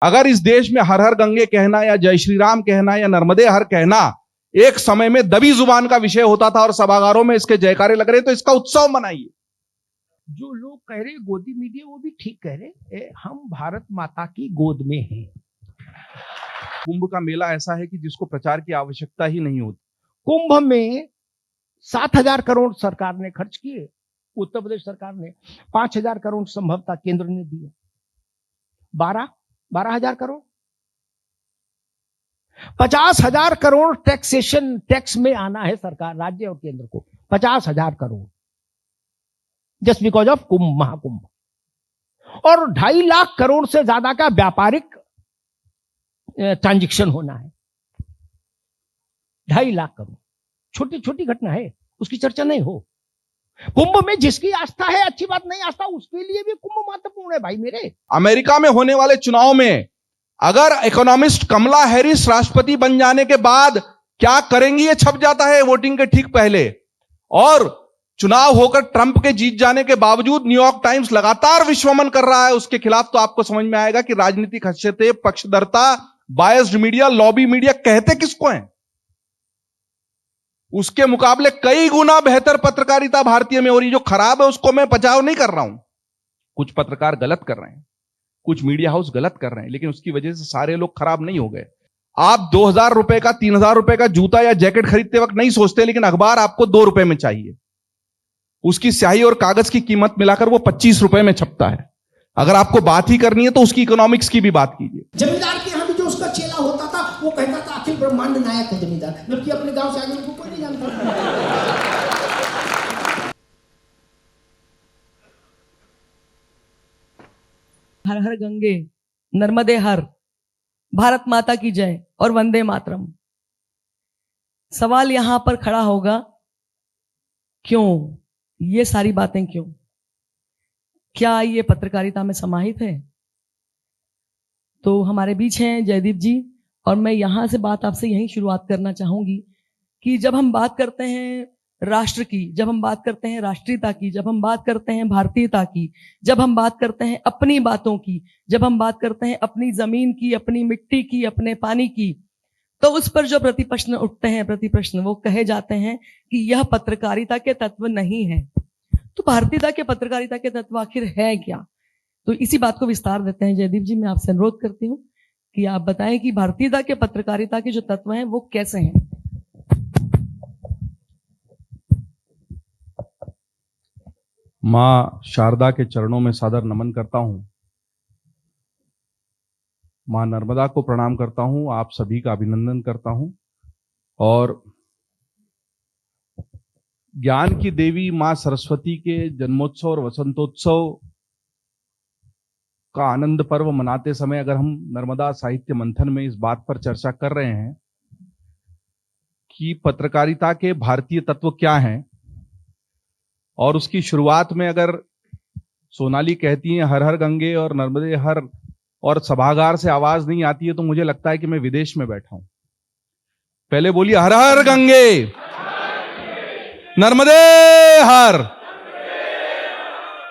अगर इस देश में हर हर गंगे कहना या जय श्री राम कहना या नर्मदे हर कहना एक समय में दबी जुबान का विषय होता था और सभागारों में इसके जयकारे लग रहे, तो इसका उत्सव मनाइए। जो लोग कह रहे गोदी मीडिया, वो भी ठीक कह रहे, हम भारत माता की गोद में हैं। कुंभ का मेला ऐसा है कि जिसको प्रचार की आवश्यकता ही नहीं होती। कुंभ में 7,000 करोड़ सरकार ने खर्च किए, उत्तर प्रदेश सरकार ने 5,000 करोड़ संभवतः केंद्र ने दिए, 12,000 करोड़, 50,000 करोड़ टैक्स में आना है सरकार, राज्य और केंद्र को 50,000 करोड़, जस्ट बिकॉज ऑफ कुंभ, महाकुंभ। और 2.5 लाख करोड़ से ज्यादा का व्यापारिक ट्रांजैक्शन होना है। 2.5 लाख करोड़, छोटी छोटी घटना है, उसकी चर्चा नहीं हो। कुंभ में जिसकी आस्था है, अच्छी बात, नहीं आस्था, उसके लिए भी कुंभ महत्वपूर्ण है भाई मेरे। अमेरिका में होने वाले चुनाव में अगर इकोनॉमिस्ट कमला हैरिस राष्ट्रपति बन जाने के बाद क्या करेंगी, ये छप जाता है वोटिंग के ठीक पहले। और चुनाव होकर ट्रंप के जीत जाने के बावजूद न्यूयॉर्क टाइम्स लगातार विश्वमन कर रहा है उसके खिलाफ, तो आपको समझ में आएगा कि राजनीतिक हस्तक्षेप, पक्षधरता, बायस्ड मीडिया, लॉबी मीडिया कहते किसको हैं। उसके मुकाबले कई गुना बेहतर पत्रकारिता भारतीय में हो रही। जो खराब है उसको मैं बचाव नहीं कर रहा हूं, कुछ पत्रकार गलत कर रहे हैं, कुछ मीडिया हाउस गलत कर रहे हैं, लेकिन उसकी वजह से सारे लोग खराब नहीं हो गए। आप 2,000 रुपए का, 3,000 रुपए का जूता या जैकेट खरीदते वक्त नहीं सोचते, लेकिन अखबार आपको 2 रुपए में चाहिए। उसकी स्याही और कागज की कीमत मिलाकर वो 25 रुपए में छपता है। अगर आपको बात ही करनी है तो उसकी इकोनॉमिक्स की भी बात कीजिए। जमींदार के यहां भी जो उसका चेला होता था, वो कहता था अखिल ब्रह्मांड नायक है जमींदार, जबकि अपने गांव से आगे उनको कोई नहीं जानता। हर हर गंगे, नर्मदे हर, भारत माता की जय और वंदे मातरम। सवाल यहां पर खड़ा होगा, क्यों ये सारी बातें, क्यों? क्या ये पत्रकारिता में समाहित है? तो हमारे बीच हैं जयदीप जी, और मैं यहां से बात आपसे यहीं शुरुआत करना चाहूंगी कि जब हम बात करते हैं राष्ट्र की, जब हम बात करते हैं राष्ट्रीयता की, जब हम बात करते हैं भारतीयता की, जब हम बात करते हैं अपनी बातों की, जब हम बात करते हैं अपनी जमीन की, अपनी मिट्टी की, अपने पानी की, तो उस पर जो प्रतिप्रश्न उठते हैं, प्रतिप्रश्न वो कहे जाते हैं कि यह पत्रकारिता के तत्व नहीं है। तो भारतीयता के, पत्रकारिता के तत्व आखिर है क्या? तो इसी बात को विस्तार देते हैं। जयदीप जी, मैं आपसे अनुरोध करती हूँ कि आप बताएं कि भारतीयता के, पत्रकारिता के जो तत्व हैं वो कैसे हैं। मां शारदा के चरणों में सादर नमन करता हूं, मां नर्मदा को प्रणाम करता हूं, आप सभी का अभिनंदन करता हूं। और ज्ञान की देवी मां सरस्वती के जन्मोत्सव और वसंतोत्सव का आनंद पर्व मनाते समय अगर हम नर्मदा साहित्य मंथन में इस बात पर चर्चा कर रहे हैं कि पत्रकारिता के भारतीय तत्व क्या हैं, और उसकी शुरुआत में अगर सोनाली कहती हैं हर हर गंगे और नर्मदे हर, और सभागार से आवाज नहीं आती है, तो मुझे लगता है कि मैं विदेश में बैठा हूं। पहले बोलिए हर हर गंगे, नर्मदे हर,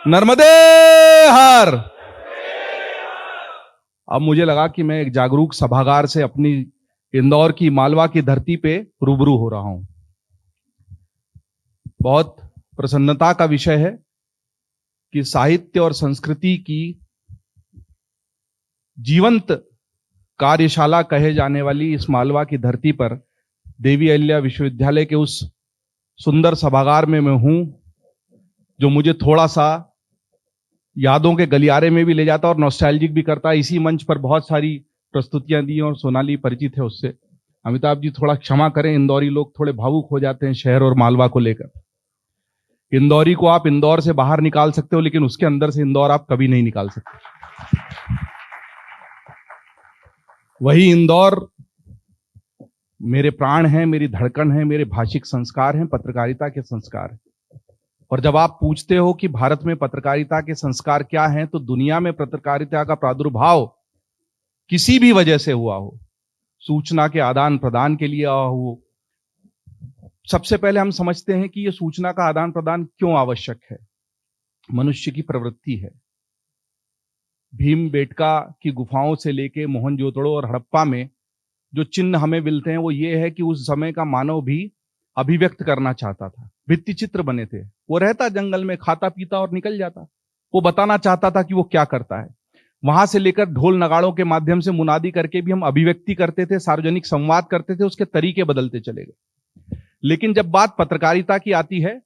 नर्मदे हर। अब मुझे लगा कि मैं एक जागरूक सभागार से अपनी इंदौर की मालवा की धरती पे रूबरू हो रहा हूं। बहुत प्रसन्नता का विषय है कि साहित्य और संस्कृति की जीवंत कार्यशाला कहे जाने वाली इस मालवा की धरती पर देवी अहिल्या विश्वविद्यालय के उस सुंदर सभागार में मैं हूं, जो मुझे थोड़ा सा यादों के गलियारे में भी ले जाता और नॉस्टैल्जिक भी करता है। इसी मंच पर बहुत सारी प्रस्तुतियां दी और सोनाली परिचित है उससे। अमिताभ जी थोड़ा क्षमा करें, इंदौरी लोग थोड़े भावुक हो जाते हैं शहर और मालवा को लेकर। इंदौरी को आप इंदौर से बाहर निकाल सकते हो, लेकिन उसके अंदर से इंदौर आप कभी नहीं निकाल सकते। वही इंदौर मेरे प्राण हैं, मेरी धड़कन है, मेरे भाषिक संस्कार हैं, पत्रकारिता के संस्कार हैं। और जब आप पूछते हो कि भारत में पत्रकारिता के संस्कार क्या हैं, तो दुनिया में पत्रकारिता का प्रादुर्भाव किसी भी वजह से हुआ हो, सूचना के आदान प्रदान के लिए हो, सबसे पहले हम समझते हैं कि यह सूचना का आदान प्रदान क्यों आवश्यक है। मनुष्य की प्रवृत्ति है। भीमबेटका की गुफाओं से लेके मोहनजोदड़ो और हड़प्पा में जो चिन्ह हमें मिलते हैं वो ये है कि उस समय का मानव भी अभिव्यक्त करना चाहता था। भित्ति चित्र बने थे, वो रहता जंगल में, खाता पीता और निकल जाता। वो बताना चाहता था कि वो क्या करता है। वहां से लेकर ढोल नगाड़ों के माध्यम से मुनादी करके भी हम अभिव्यक्ति करते थे, सार्वजनिक संवाद करते थे, उसके तरीके बदलते चले गए। लेकिन जब बात पत्रकारिता की आती है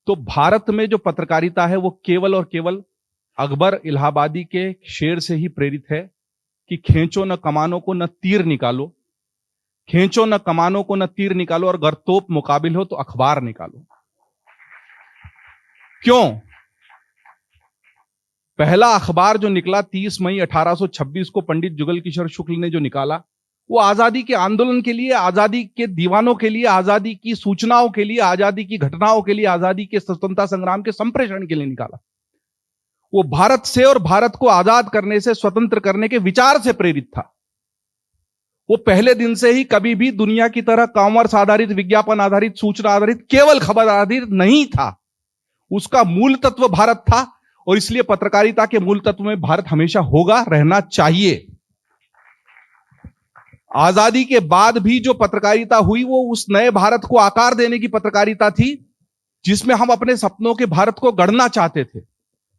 तो भारत में जो पत्रकारिता है वो केवल और केवल अकबर इलाहाबादी के शेर से ही प्रेरित है कि खींचो न कमानों को न तीर निकालो, खींचो न कमानों को न तीर निकालो, और अगर तोप मुकाबिल हो तो अखबार निकालो। क्यों? पहला अखबार जो निकला 30 मई 1826 को पंडित जुगल किशोर शुक्ल ने जो निकाला, वो आजादी के आंदोलन के लिए, आजादी के दीवानों के लिए, आजादी की सूचनाओं के लिए, आजादी की घटनाओं के लिए, आजादी के स्वतंत्रता संग्राम के संप्रेषण के लिए निकाला। वो भारत से और भारत को आजाद करने से, स्वतंत्र करने के विचार से प्रेरित था। वो पहले दिन से ही कभी भी दुनिया की तरह कॉमर्स आधारित, विज्ञापन आधारित, सूचना आधारित, केवल खबर आधारित नहीं था। उसका मूल तत्व भारत था, और इसलिए पत्रकारिता के मूल तत्व में भारत हमेशा होगा, रहना चाहिए। आजादी के बाद भी जो पत्रकारिता हुई वो उस नए भारत को आकार देने की पत्रकारिता थी जिसमें हम अपने सपनों के भारत को गढ़ना चाहते थे,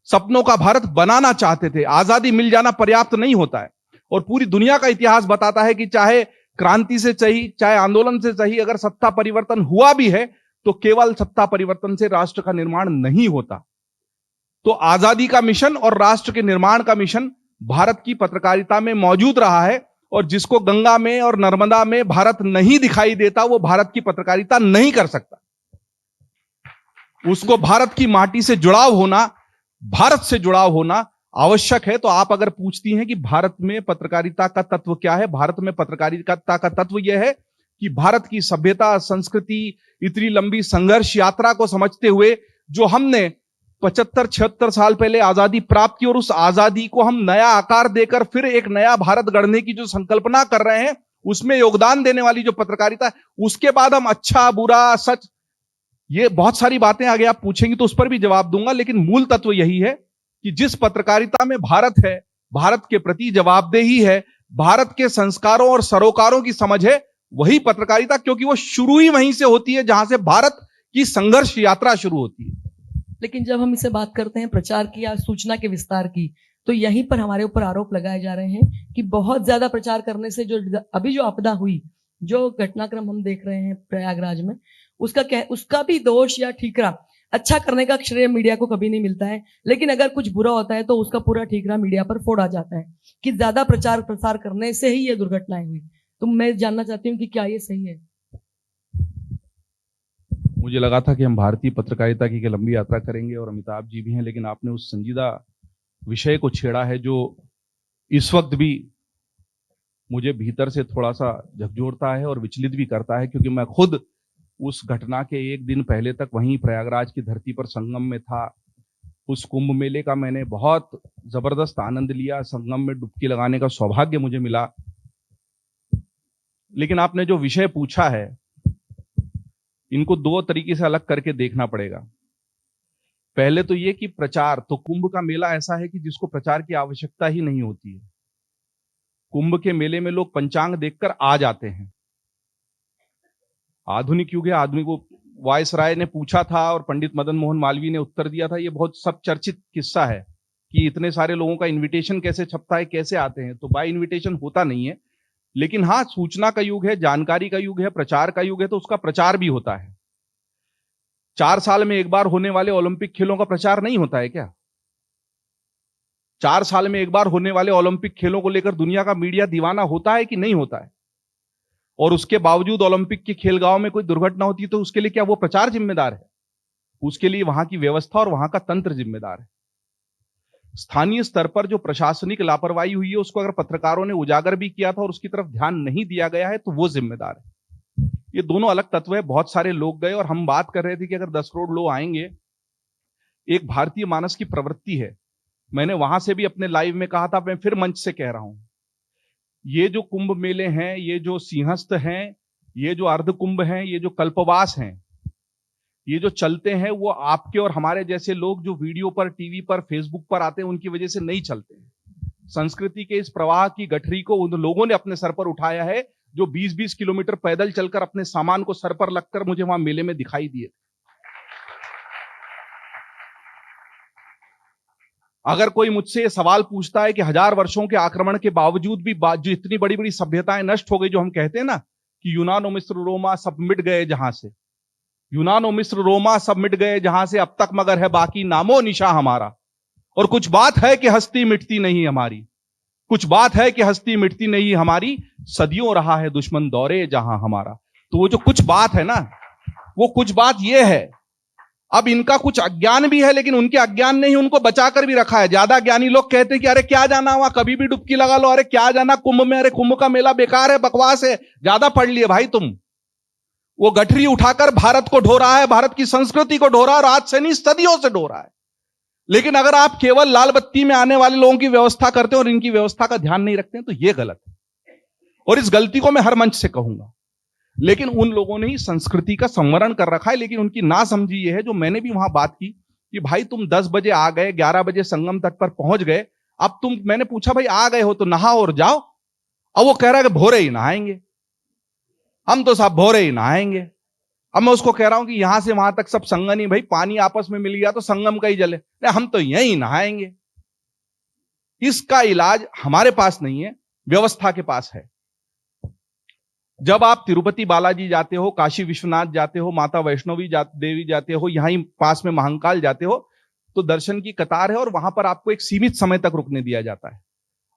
सपनों का भारत बनाना चाहते थे। आजादी मिल जाना पर्याप्त नहीं होता है, और पूरी दुनिया का इतिहास बताता है कि चाहे क्रांति से चाहिए, चाहे आंदोलन से चाहिए, अगर सत्ता परिवर्तन हुआ भी है तो केवल सत्ता परिवर्तन से राष्ट्र का निर्माण नहीं होता। तो आजादी का मिशन और राष्ट्र के निर्माण का मिशन भारत की पत्रकारिता में मौजूद रहा है, और जिसको गंगा में और नर्मदा में भारत नहीं दिखाई देता वो भारत की पत्रकारिता नहीं कर सकता। उसको भारत की माटी से जुड़ाव होना, भारत से जुड़ाव होना आवश्यक है। तो आप अगर पूछती हैं कि भारत में पत्रकारिता का तत्व क्या है, भारत में पत्रकारिता का तत्व यह है कि भारत की सभ्यता, संस्कृति, इतनी लंबी संघर्ष यात्रा को समझते हुए जो हमने 75-76 साल पहले आजादी प्राप्त की, और उस आजादी को हम नया आकार देकर फिर एक नया भारत गढ़ने की जो संकल्पना कर रहे हैं, उसमें योगदान देने वाली जो पत्रकारिता है, उसके बाद हम अच्छा, बुरा, सच, ये बहुत सारी बातें आगे आप पूछेंगी तो उस पर भी जवाब दूंगा। लेकिन मूल तत्व यही है कि जिस पत्रकारिता में भारत है, भारत के प्रति जवाबदेही है, भारत के संस्कारों और सरोकारों की समझ है, वही पत्रकारिता, क्योंकि वो शुरू ही वहीं से होती है जहां से भारत की संघर्ष यात्रा शुरू होती है। लेकिन जब हम इसे बात करते हैं प्रचार की या सूचना के विस्तार की, तो यहीं पर हमारे ऊपर आरोप लगाए जा रहे हैं कि बहुत ज्यादा प्रचार करने से जो अभी जो आपदा हुई, जो घटनाक्रम हम देख रहे हैं प्रयागराज में, उसका भी दोष या ठीकरा, अच्छा करने का श्रेय मीडिया को कभी नहीं मिलता है, लेकिन अगर कुछ बुरा होता है तो उसका पूरा ठीकरा मीडिया पर फोड़ा जाता है कि ज्यादा प्रचार प्रसार करने से ही ये दुर्घटनाएं हुई। तो मैं जानना चाहती हूँ कि क्या ये सही है? मुझे लगा था कि हम भारतीय पत्रकारिता की लंबी यात्रा करेंगे और अमिताभ जी भी हैं, लेकिन आपने उस संजीदा विषय को छेड़ा है जो इस वक्त भी मुझे भीतर से थोड़ा सा झकझोरता है और विचलित भी करता है, क्योंकि मैं खुद उस घटना के एक दिन पहले तक वहीं प्रयागराज की धरती पर संगम में था। उस कुंभ मेले का मैंने बहुत जबरदस्त आनंद लिया, संगम में डुबकी लगाने का सौभाग्य मुझे मिला। लेकिन आपने जो विषय पूछा है, इनको दो तरीके से अलग करके देखना पड़ेगा। पहले तो ये कि प्रचार, तो कुंभ का मेला ऐसा है कि जिसको प्रचार की आवश्यकता ही नहीं होती है। कुंभ के मेले में लोग पंचांग देखकर आ जाते हैं। आधुनिक युग है, आधुनिक को वायसराय ने पूछा था और पंडित मदन मोहन मालवीय ने उत्तर दिया था। ये बहुत सब चर्चित किस्सा है कि इतने सारे लोगों का इनविटेशन कैसे छपता है, कैसे आते हैं। तो बाय इनविटेशन होता नहीं है, लेकिन हाँ, सूचना का युग है, जानकारी का युग है, प्रचार का युग है, तो उसका प्रचार भी होता है। 4 साल में एक बार होने वाले ओलंपिक खेलों का प्रचार नहीं होता है क्या? 4 साल में एक बार होने वाले ओलंपिक खेलों को लेकर दुनिया का मीडिया दीवाना होता है कि नहीं होता है? और उसके बावजूद ओलंपिक के खेलगांव में कोई दुर्घटना होती है तो उसके लिए क्या वो प्रचार जिम्मेदार है? उसके लिए वहां की व्यवस्था और वहां का तंत्र जिम्मेदार है। स्थानीय स्तर पर जो प्रशासनिक लापरवाही हुई है उसको अगर पत्रकारों ने उजागर भी किया था और उसकी तरफ ध्यान नहीं दिया गया है तो वो जिम्मेदार है। ये दोनों अलग तत्व है। बहुत सारे लोग गए और हम बात कर रहे थे कि अगर 10 करोड़ लोग आएंगे, एक भारतीय मानस की प्रवृत्ति है। मैंने वहां से भी अपने लाइव में कहा था, मैं फिर मंच से कह रहा हूं, ये जो कुंभ मेले हैं, ये जो सिंहस्थ हैं, ये जो अर्ध कुंभ हैं, ये जो कल्पवास हैं, ये जो चलते हैं, वो आपके और हमारे जैसे लोग जो वीडियो पर, टीवी पर, फेसबुक पर आते हैं उनकी वजह से नहीं चलते हैं। संस्कृति के इस प्रवाह की गठरी को उन लोगों ने अपने सर पर उठाया है जो 20-20 किलोमीटर पैदल चलकर अपने सामान को सर पर लगकर मुझे वहां मेले में दिखाई दिए। अगर कोई मुझसे सवाल पूछता है कि 1000 वर्षों के आक्रमण के बावजूद भी जो इतनी बड़ी बड़ी सभ्यताएं नष्ट हो गई, जो हम कहते हैं ना कि यूनान और मिस्र रोमा सब मिट गए जहां से, यूनान और मिस्र रोमा सब मिट गए जहां से, अब तक मगर है बाकी नामो निशा हमारा। और कुछ बात है कि हस्ती मिटती नहीं हमारी, कुछ बात है कि हस्ती मिटती नहीं हमारी, सदियों रहा है दुश्मन दौरे जहां हमारा। तो वो जो कुछ बात है ना, वो कुछ बात ये है, अब इनका कुछ अज्ञान भी है, लेकिन उनके अज्ञान ने ही उनको बचाकर भी रखा है। ज्यादा ज्ञानी लोग कहते हैं कि अरे क्या जाना वहां, कभी भी डुबकी लगा लो, अरे क्या जाना कुंभ में, अरे कुंभ का मेला बेकार है, बकवास है, ज्यादा पढ़ लिए भाई तुम। वो गठरी उठाकर भारत को ढो रहा है, भारत की संस्कृति को ढो रहा है, और आज से नहीं सदियों से ढो रहा है। लेकिन अगर आप केवल लाल बत्ती में आने वाले लोगों की व्यवस्था करते हैं और इनकी व्यवस्था का ध्यान नहीं रखते हैं, तो यह गलत है, और इस गलती को मैं हर मंच से कहूंगा। लेकिन उन लोगों ने ही संस्कृति का संवरण कर रखा है। लेकिन उनकी ना समझी ये है, जो मैंने भी वहां बात की कि भाई तुम 10 बजे आ गए, 11 बजे संगम तट पर पहुंच गए, अब तुम, मैंने पूछा भाई आ गए हो तो नहाओ और जाओ। अब वो कह रहा है कि भोरे ही नहाएंगे, हम तो साहब भोरे ही नहाएंगे। अब मैं उसको कह रहा हूं कि यहां से वहां तक सब संगम ही, भाई पानी आपस में मिल गया तो संगम का ही जले, हम तो यहीं नहाएंगे। इसका इलाज हमारे पास नहीं है, व्यवस्था के पास है। जब आप तिरुपति बालाजी जाते हो, काशी विश्वनाथ जाते हो, माता वैष्णवी देवी जाते हो, यहां ही पास में महाकाल जाते हो, तो दर्शन की कतार है और वहां पर आपको एक सीमित समय तक रुकने दिया जाता है।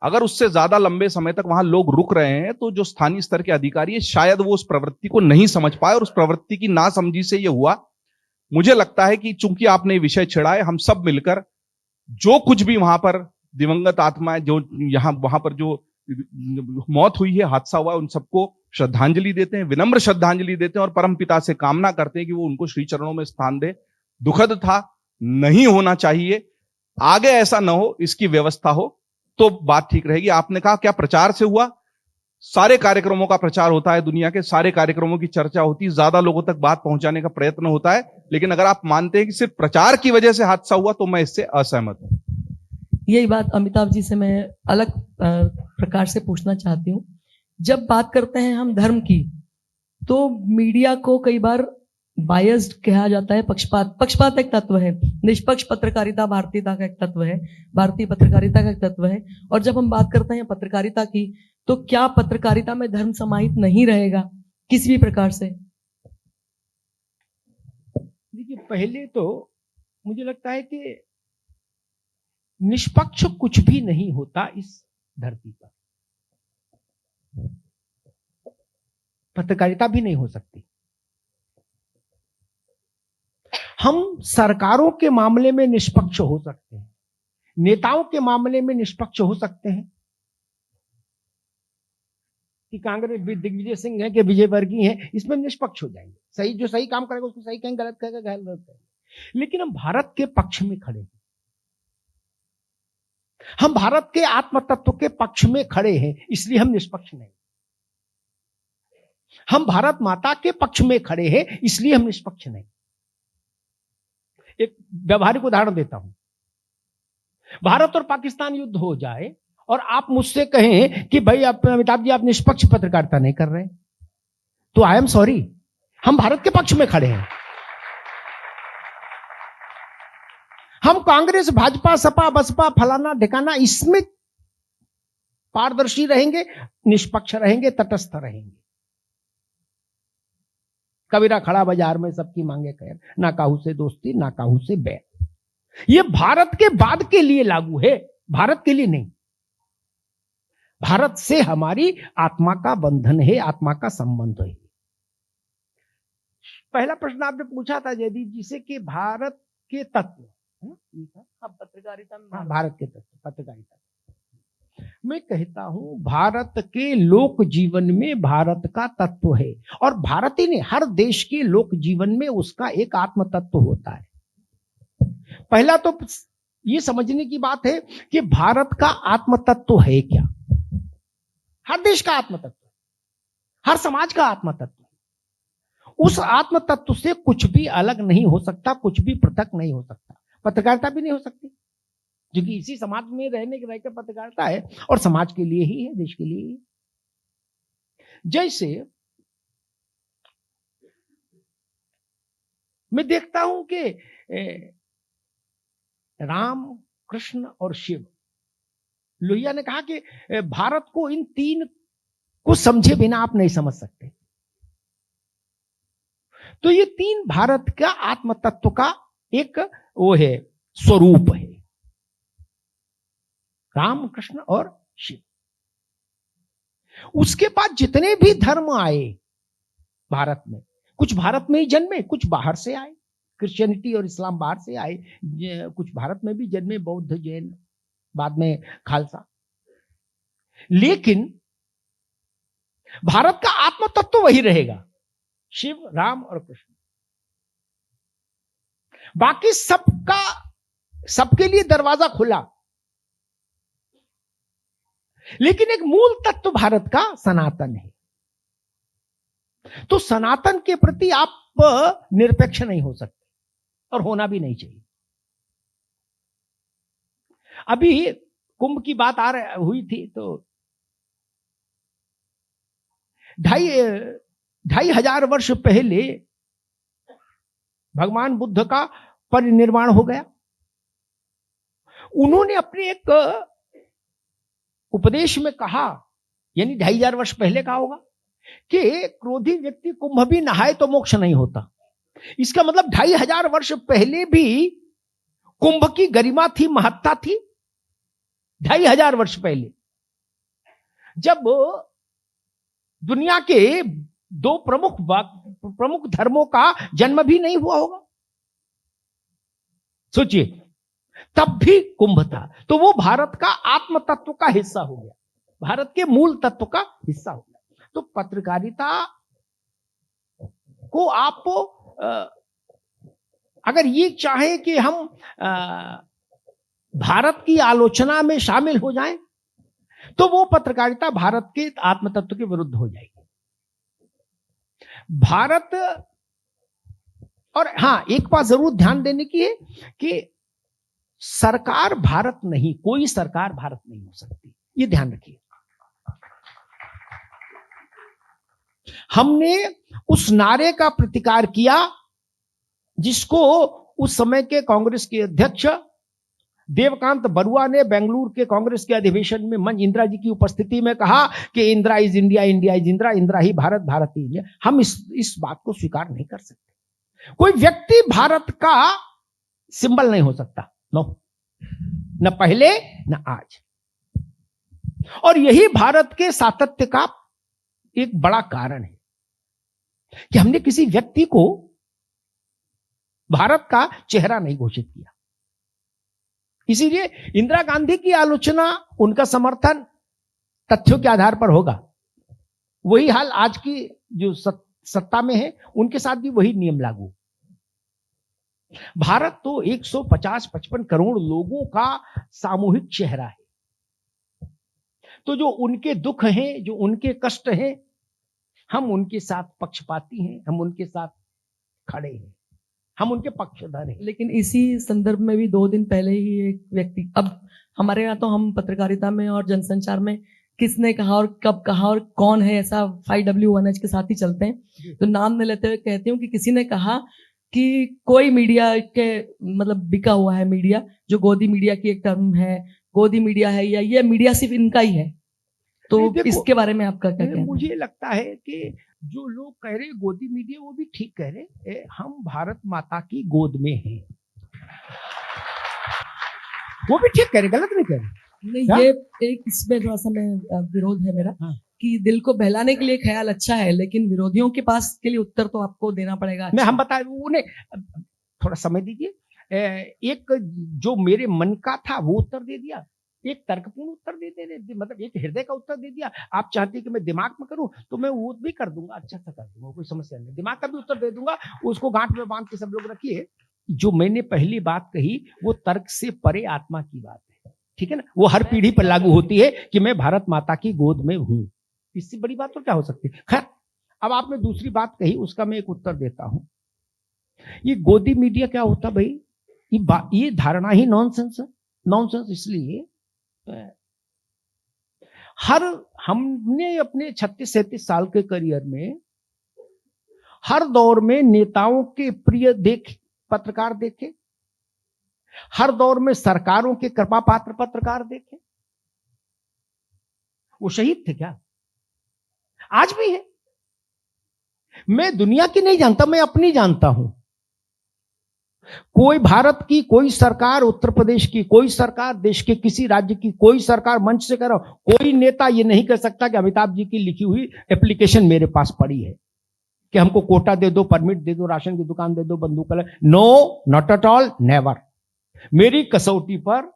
अगर उससे ज्यादा लंबे समय तक वहां लोग रुक रहे हैं तो जो स्थानीय स्तर के अधिकारी है, शायद वो उस प्रवृत्ति को नहीं समझ पाए, और उस प्रवृत्ति की नासमझी से ये हुआ। मुझे लगता है कि चूंकि आपने विषय छेड़ा है, हम सब मिलकर जो कुछ भी वहां पर दिवंगत आत्माएं, जो वहां पर जो मौत हुई है, हादसा हुआ है, उन सबको श्रद्धांजलि देते हैं, विनम्र श्रद्धांजलि देते हैं, और परम पिता से कामना करते हैं कि वो उनको श्री चरणों में स्थान दे। दुखद था, नहीं होना चाहिए, आगे ऐसा ना हो, इसकी व्यवस्था हो तो बात ठीक रहेगी। आपने कहा क्या प्रचार से हुआ? सारे कार्यक्रमों का प्रचार होता है, दुनिया के सारे कार्यक्रमों की चर्चा होती है, ज्यादा लोगों तक बात पहुंचाने का प्रयत्न होता है। लेकिन अगर आप मानते हैं कि सिर्फ प्रचार की वजह से हादसा हुआ, तो मैं इससे असहमत हूं। यही बात अमिताभ जी से मैं अलग प्रकार से पूछना चाहती हूँ। जब बात करते हैं हम धर्म की, तो मीडिया को कई बार बायस्ड कहा जाता है, पक्षपात एक तत्व है, निष्पक्ष पत्रकारिता भारतीयता का एक तत्व है, भारतीय पत्रकारिता का एक तत्व है। और जब हम बात करते हैं पत्रकारिता की, तो क्या पत्रकारिता में धर्म समाहित नहीं रहेगा किसी भी प्रकार से? देखिए, पहले तो मुझे लगता है कि निष्पक्ष कुछ भी नहीं होता इस धरती पर, पत्रकारिता भी नहीं हो सकती। हम सरकारों के मामले में निष्पक्ष हो सकते हैं, नेताओं के मामले में निष्पक्ष हो सकते हैं कि कांग्रेस दिग्विजय सिंह है कि विजय वर्गीय है, इसमें निष्पक्ष हो जाएंगे। सही, जो सही काम करेगा उसको सही कहेंगे, गलत कहेगा गलत कहेंगे। लेकिन हम भारत के पक्ष में खड़े हैं, हम भारत के आत्म तत्व के पक्ष में खड़े हैं, इसलिए हम निष्पक्ष नहीं। हम भारत माता के पक्ष में खड़े हैं, इसलिए हम निष्पक्ष नहीं। एक व्यवहारिक उदाहरण देता हूं। भारत और पाकिस्तान युद्ध हो जाए और आप मुझसे कहें कि भाई अमिताभ जी आप निष्पक्ष पत्रकारिता नहीं कर रहे, तो आई एम सॉरी, हम भारत के पक्ष में खड़े हैं। हम कांग्रेस, भाजपा, सपा, बसपा, फलाना ढिकाना, इसमें पारदर्शी रहेंगे, निष्पक्ष रहेंगे, तटस्थ रहेंगे। कबीरा खड़ा बाजार में सबकी मांगे खैर, ना काहू से दोस्ती ना काहू से बैर। यह भारत के बाद के लिए लागू है, भारत के लिए नहीं। भारत से हमारी आत्मा का बंधन है, आत्मा का संबंध है। पहला प्रश्न आपने पूछा था जयदीप जी से कि भारत के तत्व, पत्रकारिता में भारत के तत्व पत्रकारिता, मैं कहता हूं भारत के लोक जीवन में भारत का तत्व है, और भारत ही नहीं, हर देश के लोक जीवन में उसका एक आत्म तत्व होता है। पहला तो ये समझने की बात है कि भारत का आत्म तत्व है क्या। हर देश का आत्म तत्व, हर समाज का आत्म तत्व, उस आत्म तत्व से कुछ भी अलग नहीं हो सकता, कुछ भी पृथक नहीं हो सकता। पत्रकारिता भी नहीं हो सकती। जो कि इसी समाज में रह के पत्रकारिता है और समाज के लिए ही है, देश के लिए ही। जैसे मैं देखता हूं कि राम, कृष्ण और शिव, लोहिया ने कहा कि भारत को इन तीन को समझे बिना आप नहीं समझ सकते। तो ये तीन भारत का आत्म तत्व का एक वो है, स्वरूप है, राम, कृष्ण और शिव। उसके बाद जितने भी धर्म आए भारत में, कुछ भारत में ही जन्मे, कुछ बाहर से आए, क्रिश्चियनिटी और इस्लाम बाहर से आए, कुछ भारत में भी जन्मे, बौद्ध, जैन, बाद में खालसा। लेकिन भारत का आत्म तत्व वही रहेगा, शिव, राम और कृष्ण। बाकी सबके लिए दरवाजा खुला, लेकिन एक मूल तत्व भारत का सनातन है। तो सनातन के प्रति आप निरपेक्ष नहीं हो सकते और होना भी नहीं चाहिए। अभी कुंभ की बात हुई थी, तो 2,500 वर्ष पहले भगवान बुद्ध का परिनिर्वाण हो गया। उन्होंने अपने एक उपदेश में कहा, यानी 2,500 वर्ष पहले कहा होगा, कि क्रोधी व्यक्ति कुंभ भी नहाए तो मोक्ष नहीं होता। इसका मतलब 2,500 वर्ष पहले भी कुंभ की गरिमा थी, महत्ता थी। 2,500 वर्ष पहले जब दुनिया के दो प्रमुख धर्मों का जन्म भी नहीं हुआ होगा, सोचिए, तब भी कुंभ था। तो वो भारत का आत्म तत्व का हिस्सा हो गया, भारत के मूल तत्व का हिस्सा हो गया। तो पत्रकारिता को आप अगर ये चाहें कि हम भारत की आलोचना में शामिल हो जाएं, तो वो पत्रकारिता भारत के आत्म तत्व के विरुद्ध हो जाएगी। भारत, और हां, एक बात जरूर ध्यान देने की है कि सरकार भारत नहीं, कोई सरकार भारत नहीं हो सकती, ये ध्यान रखिए। हमने उस नारे का प्रतिकार किया जिसको उस समय के कांग्रेस के अध्यक्ष देवकांत बरुआ ने बेंगलुरु के कांग्रेस के अधिवेशन में मंच इंदिरा जी की उपस्थिति में कहा कि Indira is India, India is Indira, Indira he Bharat, Bharat he India. हम इस बात को स्वीकार नहीं कर सकते। कोई व्यक्ति भारत का सिंबल नहीं हो सकता, नो, न पहले न आज। और यही भारत के सातत्य का एक बड़ा कारण है कि हमने किसी व्यक्ति को भारत का चेहरा नहीं घोषित किया। इसीलिए इंदिरा गांधी की आलोचना, उनका समर्थन तथ्यों के आधार पर होगा। वही हाल आज की जो सत्ता में है, उनके साथ भी वही नियम लागू। भारत तो 150-55 करोड़ लोगों का सामूहिक चेहरा है। तो जो उनके दुख हैं, जो उनके कष्ट हैं, हम उनके साथ पक्षपाती हैं, हम उनके साथ खड़े हैं, हम उनके पक्षधर हैं। लेकिन इसी संदर्भ में भी 2 दिन पहले ही एक व्यक्ति, अब हमारे यहाँ तो हम पत्रकारिता में और जनसंचार में किसने कहा और कब कहा और कौन है, ऐसा 5W1H के साथ ही चलते हैं। तो नाम न लेते हुए कहती हूँ कि किसी ने कहा कि कोई मीडिया के मतलब बिका हुआ है मीडिया, जो गोदी मीडिया की एक टर्म है, गोदी मीडिया है या ये मीडिया सिर्फ इनका ही है। तो इसके बारे में आपका क्या कहना है? मुझे लगता है कि जो लोग कह रहे गोदी मीडिया, वो भी ठीक कह रहे। हम भारत माता की गोद में हैं, वो भी ठीक कह रहे, गलत नहीं कह रहे। नहीं, ये एक इसमें थोड़ा सा मैं विरोध है मेरा, कि दिल को बहलाने के लिए ख्याल अच्छा है, लेकिन विरोधियों के पास के लिए उत्तर तो आपको देना पड़ेगा। मैं हम बता, उन्हें थोड़ा समय दीजिए। एक जो मेरे मन का था वो उत्तर दे दिया, एक तर्कपूर्ण उत्तर दे मतलब एक हृदय का उत्तर दे दिया। आप चाहते कि मैं दिमाग में करूं तो मैं वो भी कर दूंगा, अच्छा सा कर दूंगा, कोई समस्या नहीं। दिमाग का भी उत्तर दे दूंगा, उसको गांठ में बांध के सब लोग रखिए। जो मैंने पहली बात कही वो तर्क से परे आत्मा की बात है, ठीक है ना। वो हर पीढ़ी पर लागू होती है कि मैं भारत माता की गोद में हूं। इससे बड़ी बात तो क्या हो सकती है। खैर, अब आपने दूसरी बात कही, उसका मैं एक उत्तर देता हूं। ये गोदी मीडिया क्या होता भाई, ये धारणा ही नॉनसेंस है। नॉनसेंस इसलिए हमने अपने 36-37 साल के करियर में हर दौर में नेताओं के प्रिय पत्रकार देखे, हर दौर में सरकारों के कृपा पात्र पत्रकार देखे। वो शहीद थे क्या? आज भी है। मैं दुनिया की नहीं जानता, मैं अपनी जानता हूं। कोई भारत की कोई सरकार, उत्तर प्रदेश की कोई सरकार, देश के किसी राज्य की कोई सरकार, मंच से कह रहा हूं, कोई नेता ये नहीं कह सकता कि अमिताभ जी की लिखी हुई एप्लीकेशन मेरे पास पड़ी है कि हमको कोटा दे दो, परमिट दे दो, राशन की दुकान दे दो, बंदूक colour. No, not at all, never. मेरी कसौटी पर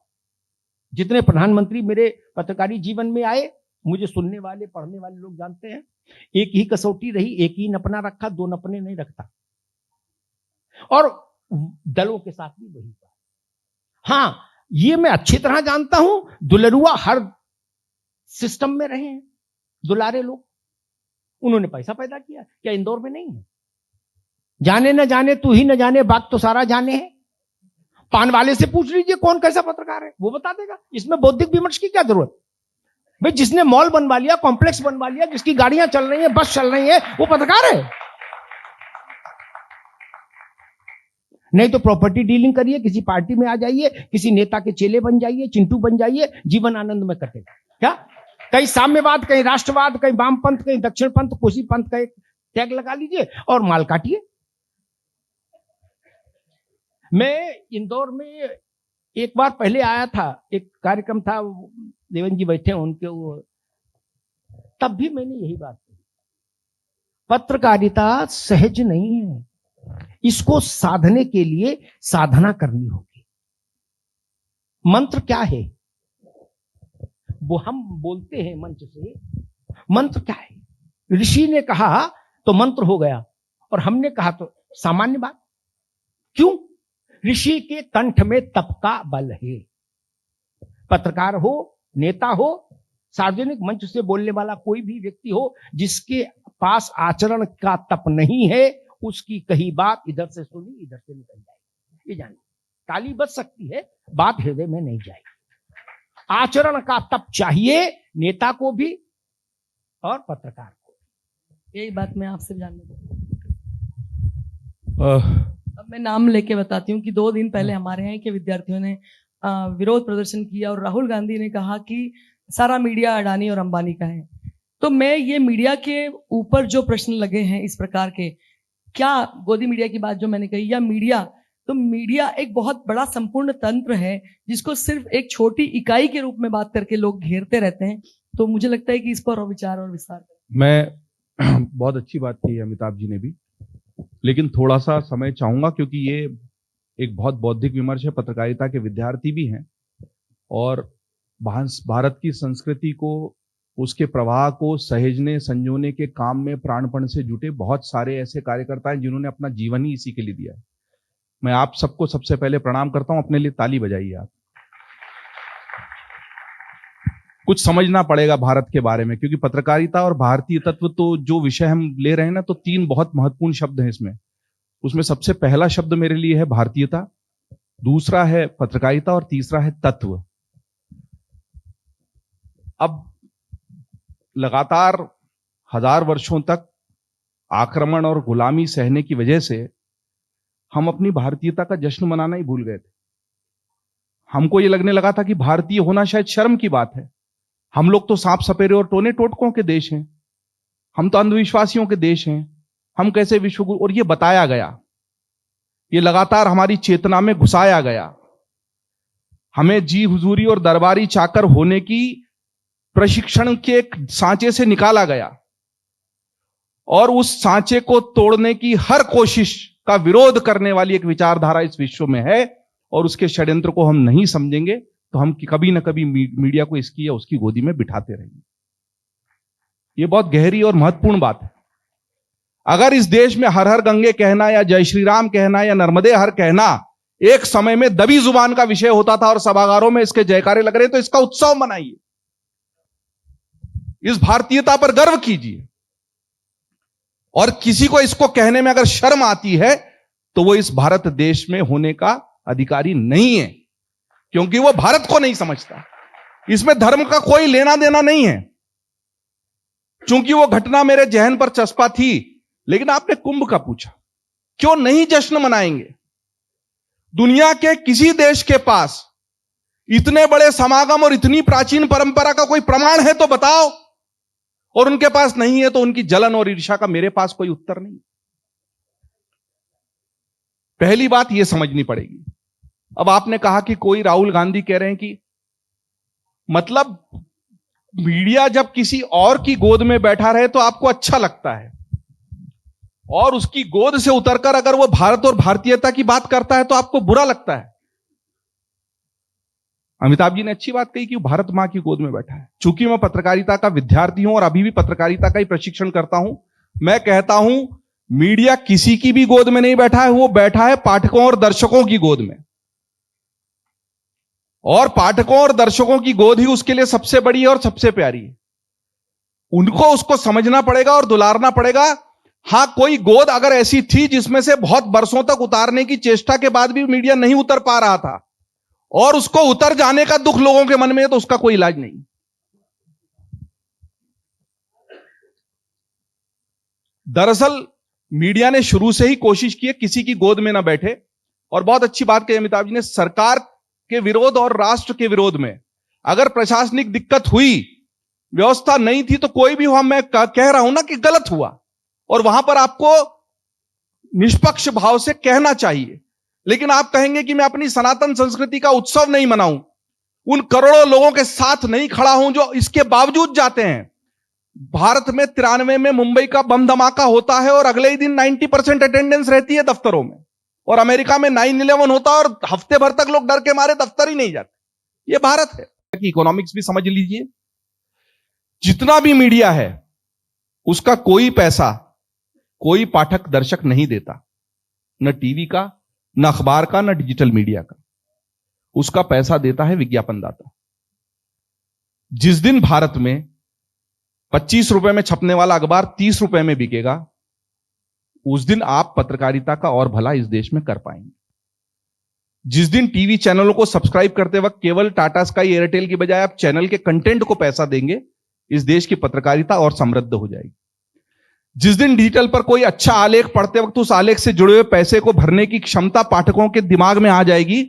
जितने प्रधानमंत्री मेरे पत्रकारी जीवन में आए, मुझे सुनने वाले पढ़ने वाले लोग जानते हैं, एक ही कसौटी रही, एक ही नपना रखा, दो नपने नहीं रखता। और दलों के साथ भी वही था। हां, ये मैं अच्छी तरह जानता हूं, दुलरुआ हर सिस्टम में रहे हैं, दुलारे लोग। उन्होंने पैसा पैदा किया, क्या इंदौर में नहीं है? जाने न जाने तू ही न जाने, बात तो सारा जाने है। पान वाले से पूछ लीजिए कौन कैसा पत्रकार है, वो बता देगा। इसमें बौद्धिक विमर्श की क्या जरूरत? भाई जिसने मॉल बनवा लिया, कॉम्प्लेक्स बनवा लिया, जिसकी गाड़ियां चल रही हैं, बस चल रही है, वो पत्रकार है। नहीं तो प्रॉपर्टी डीलिंग करिए, किसी पार्टी में आ जाइए, किसी नेता के चेले बन जाइए, चिंटू बन जाइए, जीवन आनंद में कटेगा। क्या कहीं साम्यवाद, कहीं राष्ट्रवाद, कहीं वामपंथ, कहीं दक्षिण पंथ, कोसी पंथ का एक टैग लगा लीजिए और माल काटिए। मैं इंदौर में एक बार पहले आया था, एक कार्यक्रम था, देवन जी बैठे उनके, वो तब भी मैंने यही बात की, पत्रकारिता सहज नहीं है, इसको साधने के लिए साधना करनी होगी। मंत्र क्या है वो हम बोलते हैं मंच से, मंत्र क्या है? ऋषि ने कहा तो मंत्र हो गया, और हमने कहा तो सामान्य बात। क्यों? ऋषि के कंठ में तप का बल है। पत्रकार हो, नेता हो, सार्वजनिक मंच से बोलने वाला कोई भी व्यक्ति हो, जिसके पास आचरण का तप नहीं है, उसकी कही बात इधर से सुनी इधर से निकल जाएगी। ये जानिए, ताली बज सकती है, बात हृदय में नहीं जाएगी। आचरण का तप चाहिए नेता को भी और पत्रकार को। यही बात मैं आपसे जानना अब मैं नाम लेके बताती हूँ कि 2 दिन पहले हमारे यहाँ के विद्यार्थियों ने विरोध प्रदर्शन किया और राहुल गांधी ने कहा कि सारा मीडिया अडानी और अंबानी का है। तो मैं ये मीडिया के ऊपर जो प्रश्न लगे हैं इस प्रकार के, क्या गोदी मीडिया की बात जो मैंने कही, या मीडिया, तो मीडिया एक बहुत बड़ा संपूर्ण तंत्र है जिसको सिर्फ एक छोटी इकाई के रूप में बात करके लोग घेरते रहते हैं। तो मुझे लगता है कि इस पर विचार और विस्तार करें। मैं बहुत अच्छी बात की है अमिताभ जी ने भी, लेकिन थोड़ा सा समय चाहूंगा, क्योंकि ये एक बहुत बौद्धिक विमर्श है, पत्रकारिता के विद्यार्थी भी हैं और भारत की संस्कृति को, उसके प्रवाह को सहेजने संजोने के काम में प्राणपण से जुटे बहुत सारे ऐसे कार्यकर्ता हैं जिन्होंने अपना जीवन ही इसी के लिए दिया है। मैं आप सबको सबसे पहले प्रणाम करता हूं, अपने लिए ताली बजाइए आप। कुछ समझना पड़ेगा भारत के बारे में, क्योंकि पत्रकारिता और भारतीय तत्व, तो जो विषय हम ले रहे हैं ना, तो 3 बहुत महत्वपूर्ण शब्द हैं इसमें। उसमें सबसे पहला शब्द मेरे लिए है भारतीयता, दूसरा है पत्रकारिता और तीसरा है तत्व। अब लगातार 1000 वर्षों तक आक्रमण और गुलामी सहने की वजह से हम अपनी भारतीयता का जश्न मनाना ही भूल गए थे। हमको ये लगने लगा था कि भारतीय होना शायद शर्म की बात है। हम लोग तो सांप सपेरे और टोने टोटकों के देश हैं, हम तो अंधविश्वासियों के देश हैं, हम कैसे विश्वगुरु, और ये बताया गया, ये लगातार हमारी चेतना में घुसाया गया। हमें जी हुजूरी और दरबारी चाकर होने की प्रशिक्षण के एक सांचे से निकाला गया और उस सांचे को तोड़ने की हर कोशिश का विरोध करने वाली एक विचारधारा इस विश्व में है, और उसके षड्यंत्र को हम नहीं समझेंगे तो हम कभी ना कभी मीडिया को इसकी या उसकी गोदी में बिठाते रहेंगे। यह बहुत गहरी और महत्वपूर्ण बात है। अगर इस देश में हर हर गंगे कहना या जय श्री राम कहना या नर्मदे हर कहना एक समय में दबी जुबान का विषय होता था और सभागारों में इसके जयकारे लग रहे, तो इसका उत्सव मनाइए, इस भारतीयता पर गर्व कीजिए। और किसी को इसको कहने में अगर शर्म आती है तो वो इस भारत देश में होने का अधिकारी नहीं है। क्योंकि वो भारत को नहीं समझता। इसमें धर्म का कोई लेना देना नहीं है। चूंकि वो घटना मेरे जहन पर चस्पा थी, लेकिन आपने कुंभ का पूछा, क्यों नहीं जश्न मनाएंगे? दुनिया के किसी देश के पास इतने बड़े समागम और इतनी प्राचीन परंपरा का कोई प्रमाण है तो बताओ, और उनके पास नहीं है तो उनकी जलन और ईर्ष्या का मेरे पास कोई उत्तर नहीं। पहली बात यह समझनी पड़ेगी। अब आपने कहा कि कोई राहुल गांधी कह रहे हैं कि मतलब मीडिया जब किसी और की गोद में बैठा रहे तो आपको अच्छा लगता है, और उसकी गोद से उतरकर अगर वो भारत और भारतीयता की बात करता है तो आपको बुरा लगता है। अमिताभ जी ने अच्छी बात कही कि वो भारत मां की गोद में बैठा है। चूंकि मैं पत्रकारिता का विद्यार्थी हूं और अभी भी पत्रकारिता का ही प्रशिक्षण करता हूं, मैं कहता हूं मीडिया किसी की भी गोद में नहीं बैठा है, वो बैठा है पाठकों और दर्शकों की गोद में। और पाठकों और दर्शकों की गोद ही उसके लिए सबसे बड़ी है और सबसे प्यारी है। उनको उसको समझना पड़ेगा और दुलारना पड़ेगा। हां, कोई गोद अगर ऐसी थी जिसमें से बहुत बरसों तक उतारने की चेष्टा के बाद भी मीडिया नहीं उतर पा रहा था और उसको उतर जाने का दुख लोगों के मन में है, तो उसका कोई इलाज नहीं। दरअसल मीडिया ने शुरू से ही कोशिश की है किसी की गोद में ना बैठे। और बहुत अच्छी बात कही अमिताभ जी ने, सरकार के विरोध और राष्ट्र के विरोध में अगर प्रशासनिक दिक्कत हुई, व्यवस्था नहीं थी, तो कोई भी हुआ, मैं कह रहा हूं ना कि गलत हुआ, और वहां पर आपको निष्पक्ष भाव से कहना चाहिए। लेकिन आप कहेंगे कि मैं अपनी सनातन संस्कृति का उत्सव नहीं मनाऊं, उन करोड़ों लोगों के साथ नहीं खड़ा हूं जो इसके बावजूद जाते हैं। भारत में 93 में मुंबई का बम धमाका होता है और अगले ही दिन 90% अटेंडेंस रहती है दफ्तरों में, और अमेरिका में 9/11 होता है और हफ्ते भर तक लोग डर के मारे दफ्तर ही नहीं जाते। यह भारत है। कि इकोनॉमिक्स भी समझ लीजिए, जितना भी मीडिया है उसका कोई पैसा कोई पाठक दर्शक नहीं देता, न टीवी का, न अखबार का, न डिजिटल मीडिया का। उसका पैसा देता है विज्ञापनदाता। जिस दिन भारत में 25 रुपए में छपने वाला अखबार 30 रुपए में बिकेगा, उस दिन आप पत्रकारिता का और भला इस देश में कर पाएंगे। जिस दिन टीवी चैनलों को सब्सक्राइब करते वक्त केवल टाटा स्काई, एयरटेल की बजाय आप चैनल के कंटेंट को पैसा देंगे, इस देश की पत्रकारिता और समृद्ध हो जाएगी। जिस दिन डिजिटल पर कोई अच्छा आलेख पढ़ते वक्त उस आलेख से जुड़े हुए पैसे को भरने की क्षमता पाठकों के दिमाग में आ जाएगी,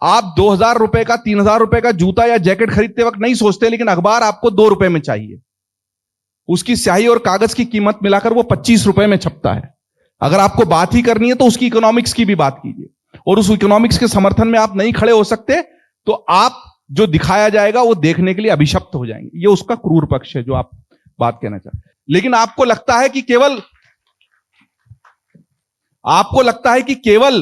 आप 2000 रुपए का, 3000 रुपए का जूता या जैकेट खरीदते वक्त नहीं सोचते, लेकिन अखबार आपको 2 रुपए में चाहिए। उसकी स्याही और कागज की कीमत मिलाकर वो 25 रुपए में छपता है। अगर आपको बात ही करनी है तो उसकी इकोनॉमिक्स की भी बात कीजिए, और उस इकोनॉमिक्स के समर्थन में आप नहीं खड़े हो सकते तो आप जो दिखाया जाएगा वो देखने के लिए अभिशप्त हो जाएंगे। ये उसका क्रूर पक्ष है जो आप बात कहना चाहते हैं। लेकिन आपको लगता है कि केवल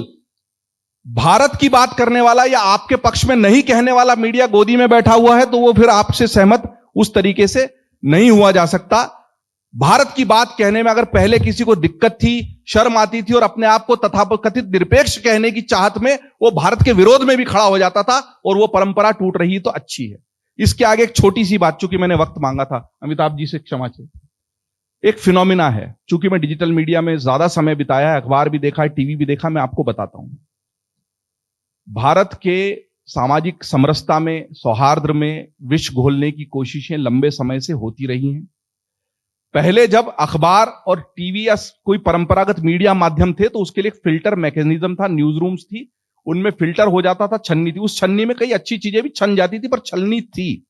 भारत की बात करने वाला या आपके पक्ष में नहीं कहने वाला मीडिया गोदी में बैठा हुआ है, तो वो फिर आपसे सहमत उस तरीके से नहीं हुआ जा सकता। भारत की बात कहने में अगर पहले किसी को दिक्कत थी, शर्म आती थी और अपने आप को तथाकथित निरपेक्ष कहने की चाहत में वो भारत के विरोध में भी खड़ा हो जाता था, और वो परंपरा टूट रही है तो अच्छी है। इसके आगे एक छोटी सी बात, चूंकि मैंने वक्त मांगा था, अमिताभ जी से क्षमा चाहिए। एक फिनोमिना है, चूंकि मैं डिजिटल मीडिया में ज्यादा समय बिताया है, अखबार भी देखा है, टीवी भी देखा, मैं आपको बताता हूं। भारत के सामाजिक समरसता में, सौहार्द में विष घोलने की कोशिशें लंबे समय से होती रही हैं। पहले जब अखबार और टीवी या कोई परंपरागत मीडिया माध्यम थे तो उसके लिए एक फिल्टर मैकेनिज्म था, न्यूज रूम्स थी, उनमें फिल्टर हो जाता था, छन्नी थी, उस छन्नी में कई अच्छी चीजें भी छन जाती थी, पर छलनी थी।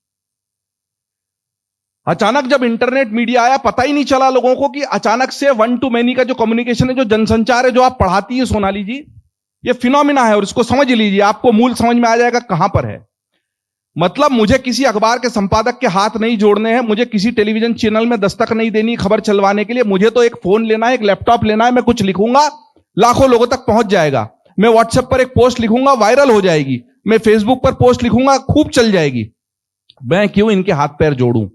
अचानक जब इंटरनेट मीडिया आया, पता ही नहीं चला लोगों को कि अचानक से वन टू मैनी का जो कम्युनिकेशन है, जो जनसंचार है, जो आप पढ़ाती है सोनाली जी, ये फिनोमिना है, और इसको समझ लीजिए, आपको मूल समझ में आ जाएगा कहां पर है। मतलब मुझे किसी अखबार के संपादक के हाथ नहीं जोड़ने हैं, मुझे किसी टेलीविजन चैनल में दस्तक नहीं देनी खबर चलवाने के लिए। मुझे तो एक फोन लेना है, एक लैपटॉप लेना है, मैं कुछ लिखूंगा, लाखों लोगों तक पहुंच जाएगा। मैं व्हाट्सएप पर एक पोस्ट लिखूंगा, वायरल हो जाएगी। मैं फेसबुक पर पोस्ट लिखूंगा, खूब चल जाएगी। मैं क्यों इनके हाथ पैर जोड़ूं?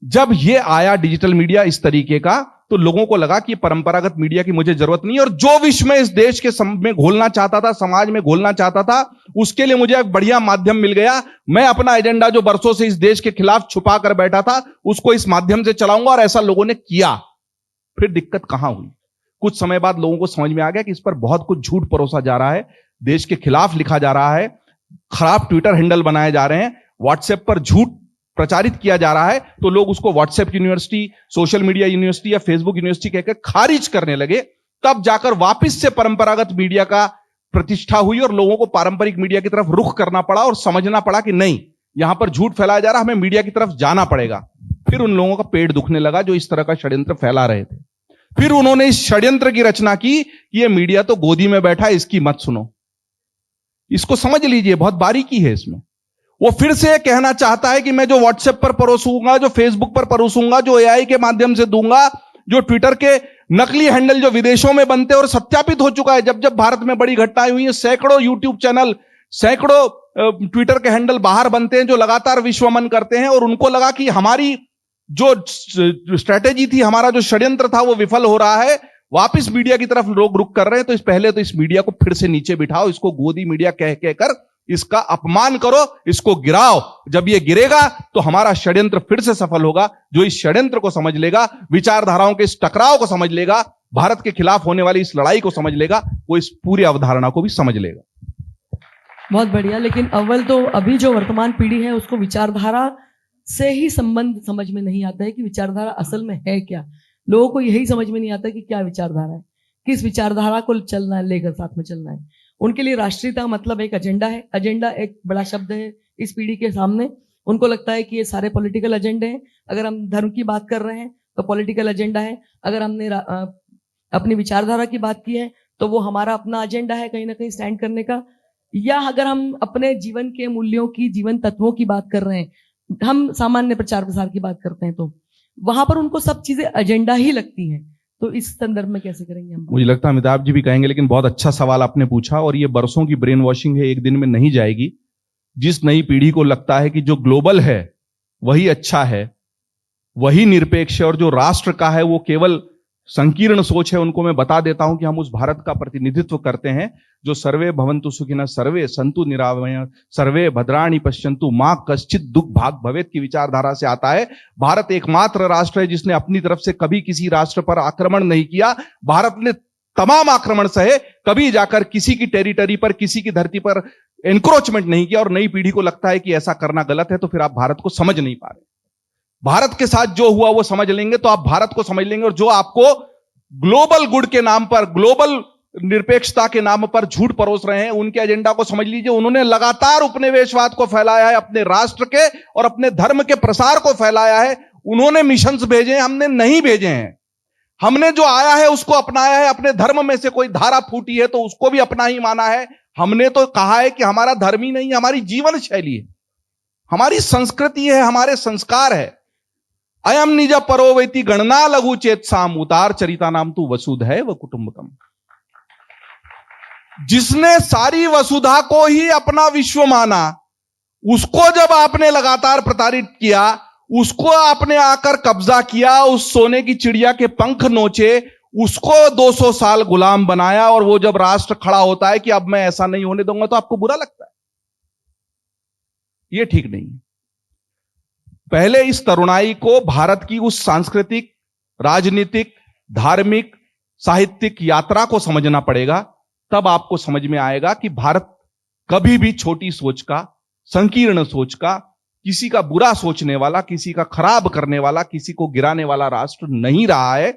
जब ये आया डिजिटल मीडिया इस तरीके का, तो लोगों को लगा कि परंपरागत मीडिया की मुझे जरूरत नहीं है, और जो विष में इस देश के में घोलना चाहता था, समाज में घोलना चाहता था, उसके लिए मुझे एक बढ़िया माध्यम मिल गया। मैं अपना एजेंडा जो बरसों से इस देश के खिलाफ छुपा कर बैठा था, उसको इस माध्यम से चलाऊंगा, और ऐसा लोगों ने किया। फिर दिक्कत कहां हुई? कुछ समय बाद लोगों को समझ में आ गया कि इस पर बहुत कुछ झूठ परोसा जा रहा है, देश के खिलाफ लिखा जा रहा है, खराब ट्विटर हैंडल बनाए जा रहे हैं, व्हाट्सएप पर झूठ प्रचारित किया जा रहा है, तो लोग उसको WhatsApp university, social media university या फेसबुक यूनिवर्सिटी कहकर खारिज करने लगे। तब जाकर वापस से परंपरागत मीडिया का प्रतिष्ठा हुई और लोगों को पारंपरिक मीडिया की तरफ रुख करना पड़ा और समझना पड़ा कि नहीं, यहां पर झूठ फैलाया जा रहा, हमें मीडिया की तरफ जाना पड़ेगा। फिर उन लोगों का पेट दुखने लगा जो इस तरह का षड्यंत्र फैला रहे थे। फिर उन्होंने इस षड्यंत्र की रचना की कि ये मीडिया तो गोदी में बैठा है, इसकी मत सुनो। इसको समझ लीजिए, बहुत बारीकी है इसमें। वो फिर से कहना चाहता है कि मैं जो व्हाट्सएप पर परोसूंगा, जो फेसबुक पर परोसूंगा, जो एआई के माध्यम से दूंगा, जो ट्विटर के नकली हैंडल जो विदेशों में बनते और सत्यापित हो चुका है, जब जब भारत में बड़ी घटनाएं हुई हैं, सैकड़ों यूट्यूब चैनल, सैकड़ों ट्विटर के हैंडल बाहर बनते हैं जो लगातार विश्वमन करते हैं, और उनको लगा कि हमारी जो स्ट्रेटेजी थी, हमारा जो षड्यंत्र था, वो विफल हो रहा है, वापस मीडिया की तरफ लोग रुख कर रहे हैं। तो इस पहले तो इस मीडिया को फिर से नीचे बिठाओ, इसको गोदी मीडिया कह कहकर इसका अपमान करो, इसको गिराओ। जब ये गिरेगा तो हमारा षड्यंत्र फिर से सफल होगा। जो इस षड्यंत्र को समझ लेगा, विचारधाराओं के इस टकराव को समझ लेगा, भारत के खिलाफ होने वाली इस लड़ाई को समझ लेगा, वो इस पूरी अवधारणा को भी समझ लेगा। बहुत बढ़िया। लेकिन अव्वल तो अभी जो वर्तमान पीढ़ी है उसको विचारधारा से ही संबंध समझ में नहीं आता है कि विचारधारा असल में है क्या। लोगों को यही समझ में नहीं आता कि क्या विचारधारा है, किस विचारधारा को चलना है, लेकर साथ में चलना है। उनके लिए राष्ट्रीयता मतलब एक एजेंडा है। एजेंडा एक बड़ा शब्द है इस पीढ़ी के सामने। उनको लगता है कि ये सारे पॉलिटिकल एजेंडे हैं। अगर हम धर्म की बात कर रहे हैं तो पॉलिटिकल एजेंडा है, अगर हमने अपनी विचारधारा की बात की है तो वो हमारा अपना एजेंडा है कहीं ना कहीं स्टैंड करने का। या अगर हम अपने जीवन के मूल्यों की, जीवन तत्वों की बात कर रहे हैं, हम सामान्य प्रचार प्रसार की बात करते हैं, तो वहां पर उनको सब चीजें एजेंडा ही लगती हैं। तो इस संदर्भ में कैसे करेंगे हम? मुझे लगता है अमिताभ जी भी कहेंगे, लेकिन बहुत अच्छा सवाल आपने पूछा, और ये बरसों की ब्रेन वॉशिंग है, एक दिन में नहीं जाएगी। जिस नई पीढ़ी को लगता है कि जो ग्लोबल है वही अच्छा है, वही निरपेक्ष है, और जो राष्ट्र का है वो केवल संकीर्ण सोच है, उनको मैं बता देता हूं कि हम उस भारत का प्रतिनिधित्व करते हैं जो सर्वे भवन्तु सुखिनः, सर्वे सन्तु निरामयः, सर्वे भद्राणि पश्यन्तु मां कश्चित् दुख भाग भवेत् की विचारधारा से आता है। भारत एकमात्र राष्ट्र है जिसने अपनी तरफ से कभी किसी राष्ट्र पर आक्रमण नहीं किया। भारत ने तमाम आक्रमण सहे, कभी जाकर किसी की टेरिटरी पर, किसी की धरती पर एनक्रोचमेंट नहीं किया। और नई पीढ़ी को लगता है कि ऐसा करना गलत है, तो फिर आप भारत को समझ नहीं पा रहे। भारत के साथ जो हुआ वो समझ लेंगे तो आप भारत को समझ लेंगे। और जो आपको ग्लोबल गुड के नाम पर, ग्लोबल निरपेक्षता के नाम पर झूठ परोस रहे हैं, उनके एजेंडा को समझ लीजिए। उन्होंने लगातार उपनिवेशवाद को फैलाया है, अपने राष्ट्र के और अपने धर्म के प्रसार को फैलाया है। उन्होंने मिशंस भेजे हैं, हमने नहीं भेजे हैं। हमने जो आया है उसको अपनाया है। अपने धर्म में से कोई धारा फूटी है तो उसको भी अपना ही माना है। हमने तो कहा है कि हमारा धर्म ही नहीं, हमारी जीवन शैली है, हमारी संस्कृति है, हमारे संस्कार है। अयम निज परोवेति गणना लघु चेत साम, उतार चरिता नाम तू वसुध है व कुटुंबकम। जिसने सारी वसुधा को ही अपना विश्व माना, उसको जब आपने लगातार प्रताड़ित किया, उसको आपने आकर कब्जा किया, उस सोने की चिड़िया के पंख नोचे, उसको 200 साल गुलाम बनाया, और वो जब राष्ट्र खड़ा होता है कि अब मैं ऐसा नहीं होने दूंगा, तो आपको बुरा लगता है। ये ठीक नहीं है। पहले इस तरुणाई को भारत की उस सांस्कृतिक, राजनीतिक, धार्मिक, साहित्यिक यात्रा को समझना पड़ेगा। तब आपको समझ में आएगा कि भारत कभी भी छोटी सोच का, संकीर्ण सोच का, किसी का बुरा सोचने वाला, किसी का खराब करने वाला, किसी को गिराने वाला राष्ट्र नहीं रहा है।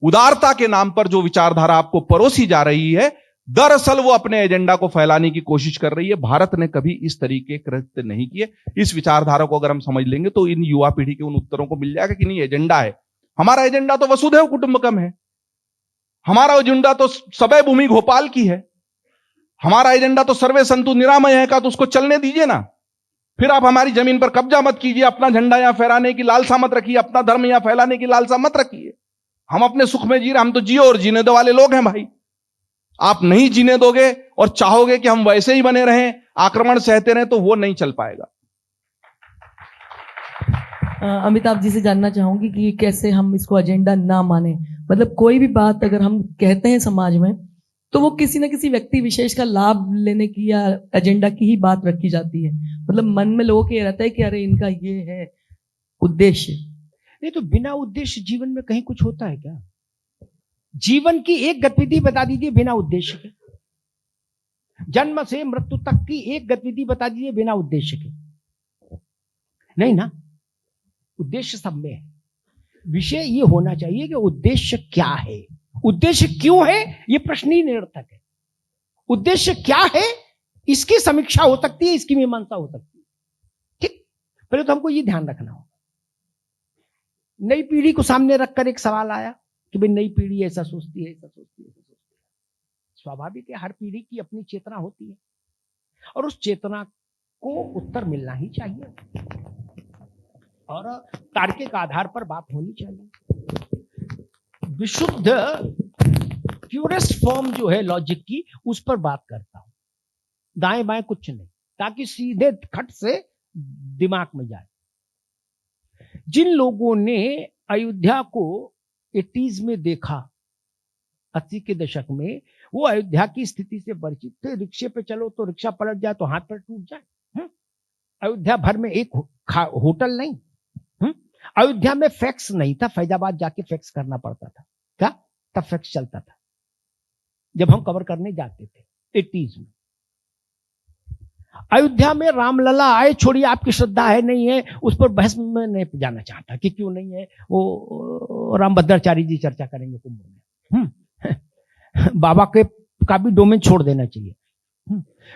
उदारता के नाम पर जो विचारधारा आपको परोसी जा रही है, दरअसल वो अपने एजेंडा को फैलाने की कोशिश कर रही है। भारत ने कभी इस तरीके के कृत्य नहीं किए। इस विचारधारा को अगर हम समझ लेंगे तो इन युवा पीढ़ी के उन उत्तरों को मिल जाएगा कि नहीं, एजेंडा है हमारा। एजेंडा तो वसुधैव कुटुंबकम है, हमारा एजेंडा तो सबे भूमि भोपाल की है, हमारा एजेंडा तो सर्वे सन्तु निरामय है का। तो उसको चलने दीजिए ना। फिर आप हमारी जमीन पर कब्जा मत कीजिए, अपना झंडा यहां फहराने की लालसा मत रखिए, अपना धर्म यहां फैलाने की लालसा मत रखिए। हम अपने सुख में जी रहे, हम तो जियो और जीने दो वाले लोग हैं भाई। आप नहीं जीने दोगे और चाहोगे कि हम वैसे ही बने रहें, आक्रमण सहते रहें, तो वो नहीं चल पाएगा। अमिताभ जी से जानना चाहूंगी कि कैसे हम इसको एजेंडा ना माने। मतलब कोई भी बात अगर हम कहते हैं समाज में, तो वो किसी ना किसी व्यक्ति विशेष का लाभ लेने की या एजेंडा की ही बात रखी जाती है। मतलब मन में लोगों के ये रहता है कि अरे इनका ये है उद्देश्य। नहीं तो बिना उद्देश्य जीवन में कहीं कुछ होता है क्या? जीवन की एक गतिविधि बता दीजिए बिना उद्देश्य के। जन्म से मृत्यु तक की एक गतिविधि बता दीजिए बिना उद्देश्य के। नहीं ना, उद्देश्य सब में है। विषय ये होना चाहिए कि उद्देश्य क्या है, उद्देश्य क्यों है, ये प्रश्न ही निरर्थक है। उद्देश्य क्या है इसकी समीक्षा हो सकती है, इसकी मीमांसा हो सकती है। ठीक, पहले तो हमको ये ध्यान रखना होगा। नई पीढ़ी को सामने रखकर एक सवाल आया कि भाई नई पीढ़ी ऐसा सोचती है, ऐसा सोचती है, ऐसा सोचती है। स्वाभाविक है, हर पीढ़ी की अपनी चेतना होती है और उस चेतना को उत्तर मिलना ही चाहिए और तार्किक आधार पर बात होनी चाहिए। विशुद्ध प्यूरेस्ट फॉर्म जो है लॉजिक की, उस पर बात करता हूं, दाएं बाएं कुछ नहीं, ताकि सीधे खट से दिमाग में जाए। जिन लोगों ने अयोध्या को 80s में देखा, 80 के दशक में, वो अयोध्या की स्थिति से परिचित थे। रिक्शे पे चलो तो रिक्शा पलट जाए तो हाथ पर टूट जाए। अयोध्या भर में एक होटल नहीं, अयोध्या में फैक्स नहीं था, फैजाबाद जाके फैक्स करना पड़ता था। क्या? तब फैक्स चलता था जब हम कवर करने जाते थे 80s में। अयोध्या में रामलला आए, छोड़िए आपकी श्रद्धा है नहीं है, उस पर बहस में नहीं जाना चाहता कि क्यों नहीं है, वो रामभद्राचार्य जी चर्चा करेंगे कुंभ में। बाबा के का भी डोमेन छोड़ देना चाहिए।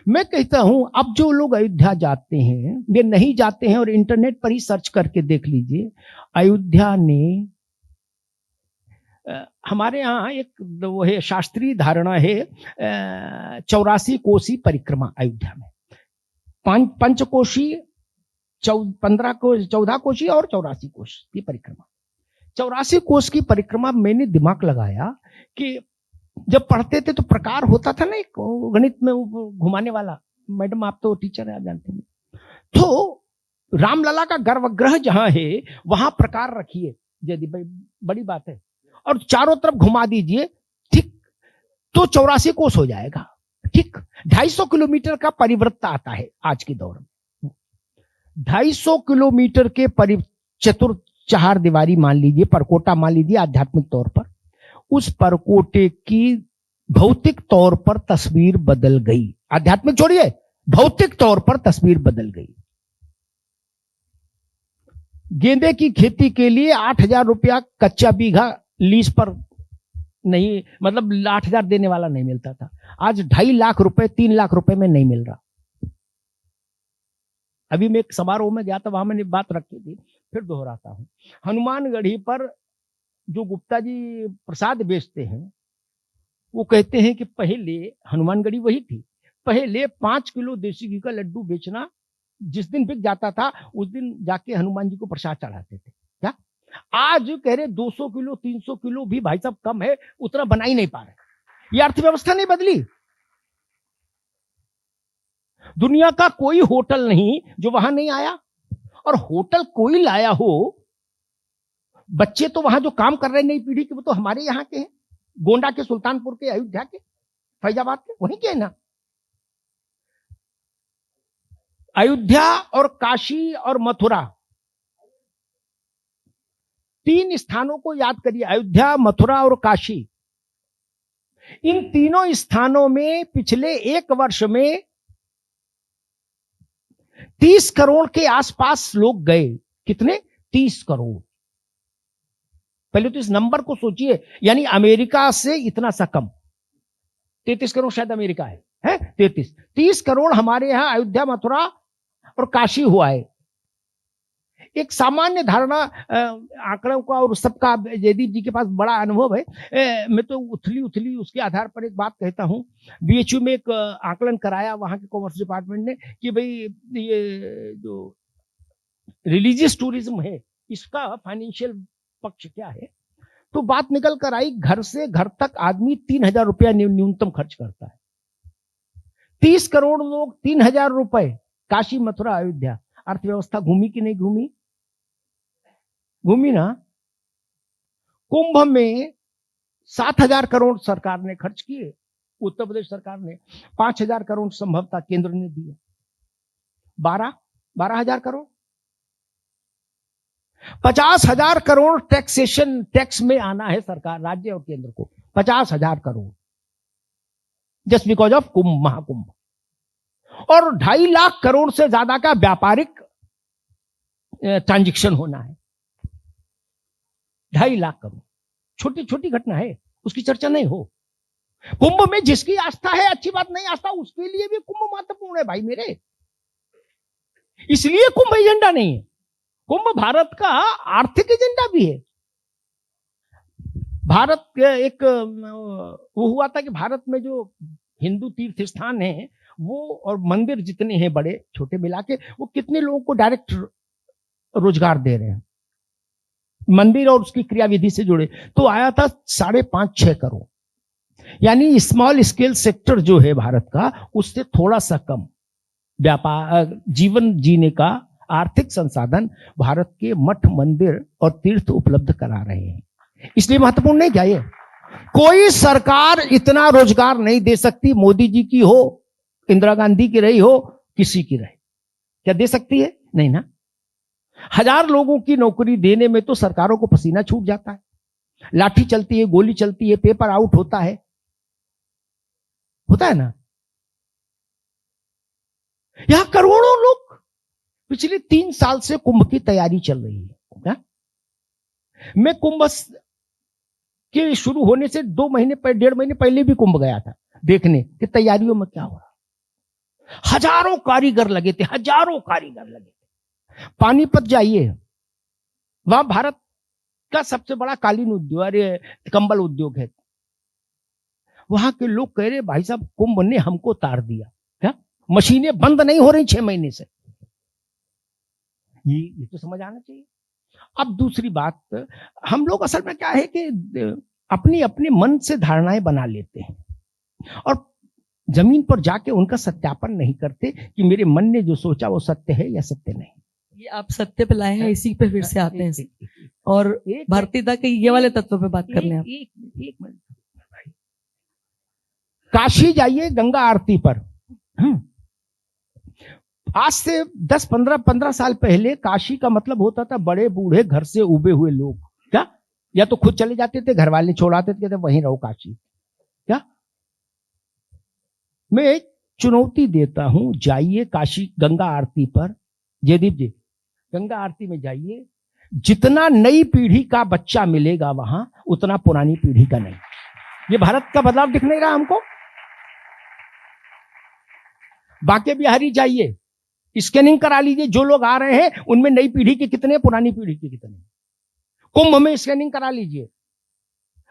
मैं कहता हूं, अब जो लोग अयोध्या जाते हैं, वे नहीं जाते हैं और इंटरनेट पर ही सर्च करके देख लीजिए। अयोध्या ने हमारे यहाँ एक वो है, शास्त्रीय धारणा है, 84 कोसी परिक्रमा अयोध्या में, पंचकोशी, 14 कोशी और 84 कोश की परिक्रमा। 84 कोश की परिक्रमा मैंने दिमाग लगाया कि जब पढ़ते थे तो प्रकार होता था ना एक गणित में घुमाने वाला, मैडम आप तो टीचर है, आप जानते हैं। तो रामलला का गर्भगृह जहां है वहां प्रकार रखिए यदि, भाई बड़ी बात है, और चारों तरफ घुमा दीजिए, ठीक, तो 84 कोस हो जाएगा। ठीक, 250 किलोमीटर का परिवृत्त आता है आज के दौर में। 250 किलोमीटर के चतुर चार दीवारी मान लीजिए, परकोटा मान लीजिए आध्यात्मिक तौर पर, उस परकोटे की भौतिक तौर पर तस्वीर बदल गई। आध्यात्मिक छोड़िए, भौतिक तौर पर तस्वीर बदल गई। गेंदे की खेती के लिए 8,000 रुपया कच्चा बीघा लीज पर नहीं, मतलब 8,000 देने वाला नहीं मिलता था। आज 2.5 लाख रुपए, 3 लाख रुपए में नहीं मिल रहा। अभी मैं एक समारोह में गया था, वहां मैंने बात रखी थी, फिर दोहराता हूं। हनुमानगढ़ी पर जो गुप्ता जी प्रसाद बेचते हैं, वो कहते हैं कि पहले हनुमानगढ़ी वही थी, पहले 5 किलो देसी घी का लड्डू बेचना, जिस दिन बिक जाता था उस दिन जाके हनुमान जी को प्रसाद चढ़ाते थे। क्या आज कह रहे 200 किलो 300 किलो भी भाई साहब कम है, उतना बना ही नहीं पा रहे। ये अर्थव्यवस्था नहीं बदली। दुनिया का कोई होटल नहीं जो वहां नहीं आया, और होटल कोई लाया हो, बच्चे तो वहां जो काम कर रहे हैं नई पीढ़ी के, वो तो हमारे यहाँ के हैं, गोंडा के, सुल्तानपुर के, अयोध्या के, फैजाबाद के, वहीं के है ना। अयोध्या और काशी और मथुरा, 3 स्थानों को याद करिए, अयोध्या, मथुरा और काशी। इन तीनों स्थानों में पिछले 1 वर्ष में 30 करोड़ के आसपास लोग गए। कितने? 30 करोड़। पहले तो इस नंबर को सोचिए, यानी अमेरिका से इतना सा कम। 33 करोड़ शायद अमेरिका है 33, 30 करोड़ हमारे यहां अयोध्या, मथुरा और काशी हुआ है। एक सामान्य धारणा आंकड़ों का और सबका, जयदीप जी के पास बड़ा अनुभव है, मैं तो उथली उसके आधार पर एक बात कहता हूं। बीएचयू में एक आकलन कराया वहां के कॉमर्स डिपार्टमेंट ने कि भाई ये जो रिलीजियस टूरिज्म है, इसका फाइनेंशियल पक्ष क्या है। तो बात निकल कर आई, घर से घर तक आदमी 3,000 रुपया न्यूनतम खर्च करता है। 30 करोड़ लोग, 3,000 रुपए, काशी, मथुरा, अयोध्या। अर्थव्यवस्था घूमी कि नहीं घूमी? घूमी ना। कुंभ में 7,000 करोड़ सरकार ने खर्च किए, उत्तर प्रदेश सरकार ने 5,000 करोड़ संभवतः केंद्र ने दिए, 12,000 करोड़। 50,000 करोड़ टैक्स में आना है सरकार, राज्य और केंद्र को, 50,000 करोड़, जस्ट बिकॉज ऑफ कुंभ, महाकुंभ। और 2.5 लाख करोड़ से ज्यादा का व्यापारिक ट्रांजैक्शन होना है। 2.5 लाख करोड़, छोटी छोटी घटना है, उसकी चर्चा नहीं हो। कुंभ में जिसकी आस्था है, अच्छी बात, नहीं आस्था उसके लिए भी कुंभ महत्वपूर्ण है भाई मेरे। इसलिए कुंभ एजेंडा नहीं है, कुंभ भारत का आर्थिक एजेंडा भी है। भारत एक वो हुआ था कि भारत में जो हिंदू तीर्थ स्थान है वो और मंदिर जितने हैं बड़े छोटे मिला के, वो कितने लोगों को डायरेक्ट रोजगार दे रहे हैं मंदिर और उसकी क्रियाविधि से जुड़े। तो आया था 5.5-6 करोड़, यानी स्मॉल स्केल सेक्टर जो है भारत का, उससे थोड़ा सा कम व्यापार जीवन जीने का आर्थिक संसाधन भारत के मठ मंदिर और तीर्थ उपलब्ध करा रहे हैं। इसलिए महत्वपूर्ण नहीं क्या ये? कोई सरकार इतना रोजगार नहीं दे सकती, मोदी जी की हो, इंदिरा गांधी की रही हो, किसी की रहे, क्या दे सकती है? नहीं ना। 1000 लोगों की नौकरी देने में तो सरकारों को पसीना छूट जाता है, लाठी चलती है, गोली चलती है, पेपर आउट होता है ना। यहां करोड़ों लोग पिछले 3 साल से कुंभ की तैयारी चल रही है। मैं कुंभ के शुरू होने से 2 महीने 1.5 महीने पहले भी कुंभ गया था देखने कि तैयारियों में क्या हो रहा। हजारों कारीगर लगे थे, हजारों कारीगर लगे थे। पानीपत जाइए, वहां भारत का सबसे बड़ा कालीन उद्योग, अरे कंबल उद्योग है। वहां के लोग कह रहे भाई साहब कुंभ ने हमको तार दिया, क्या मशीनें बंद नहीं हो रही 6 महीने से। ये तो समझ आना चाहिए। अब दूसरी बात, हम लोग असल में क्या है कि अपनी अपनी मन से धारणाएं बना लेते हैं और जमीन पर जाके उनका सत्यापन नहीं करते कि मेरे मन ने जो सोचा वो सत्य है या सत्य नहीं। ये आप सत्य पे लाए हैं, इसी पे फिर से आते हैं और भारतीयता के ये वाले तत्व पे बात कर लें आप। एक मिनट, काशी जाइए गंगा आरती पर। आज से 10-15 साल पहले काशी का मतलब होता था बड़े बूढ़े घर से उबे हुए लोग, क्या या तो खुद चले जाते थे, घर वाले छोड़ाते थे, कहते वहीं रहो काशी। क्या मैं एक चुनौती देता हूं, जाइए काशी गंगा आरती पर, जयदीप जी गंगा आरती में जाइए, जितना नई पीढ़ी का बच्चा मिलेगा वहां, उतना पुरानी पीढ़ी का नहीं। ये भारत का बदलाव दिख नहीं रहा हमको? बांके बिहारी जाइए, स्कैनिंग करा लीजिए, जो लोग आ रहे हैं उनमें नई पीढ़ी के कितने, पुरानी पीढ़ी के कितने। कुंभ में स्कैनिंग करा लीजिए,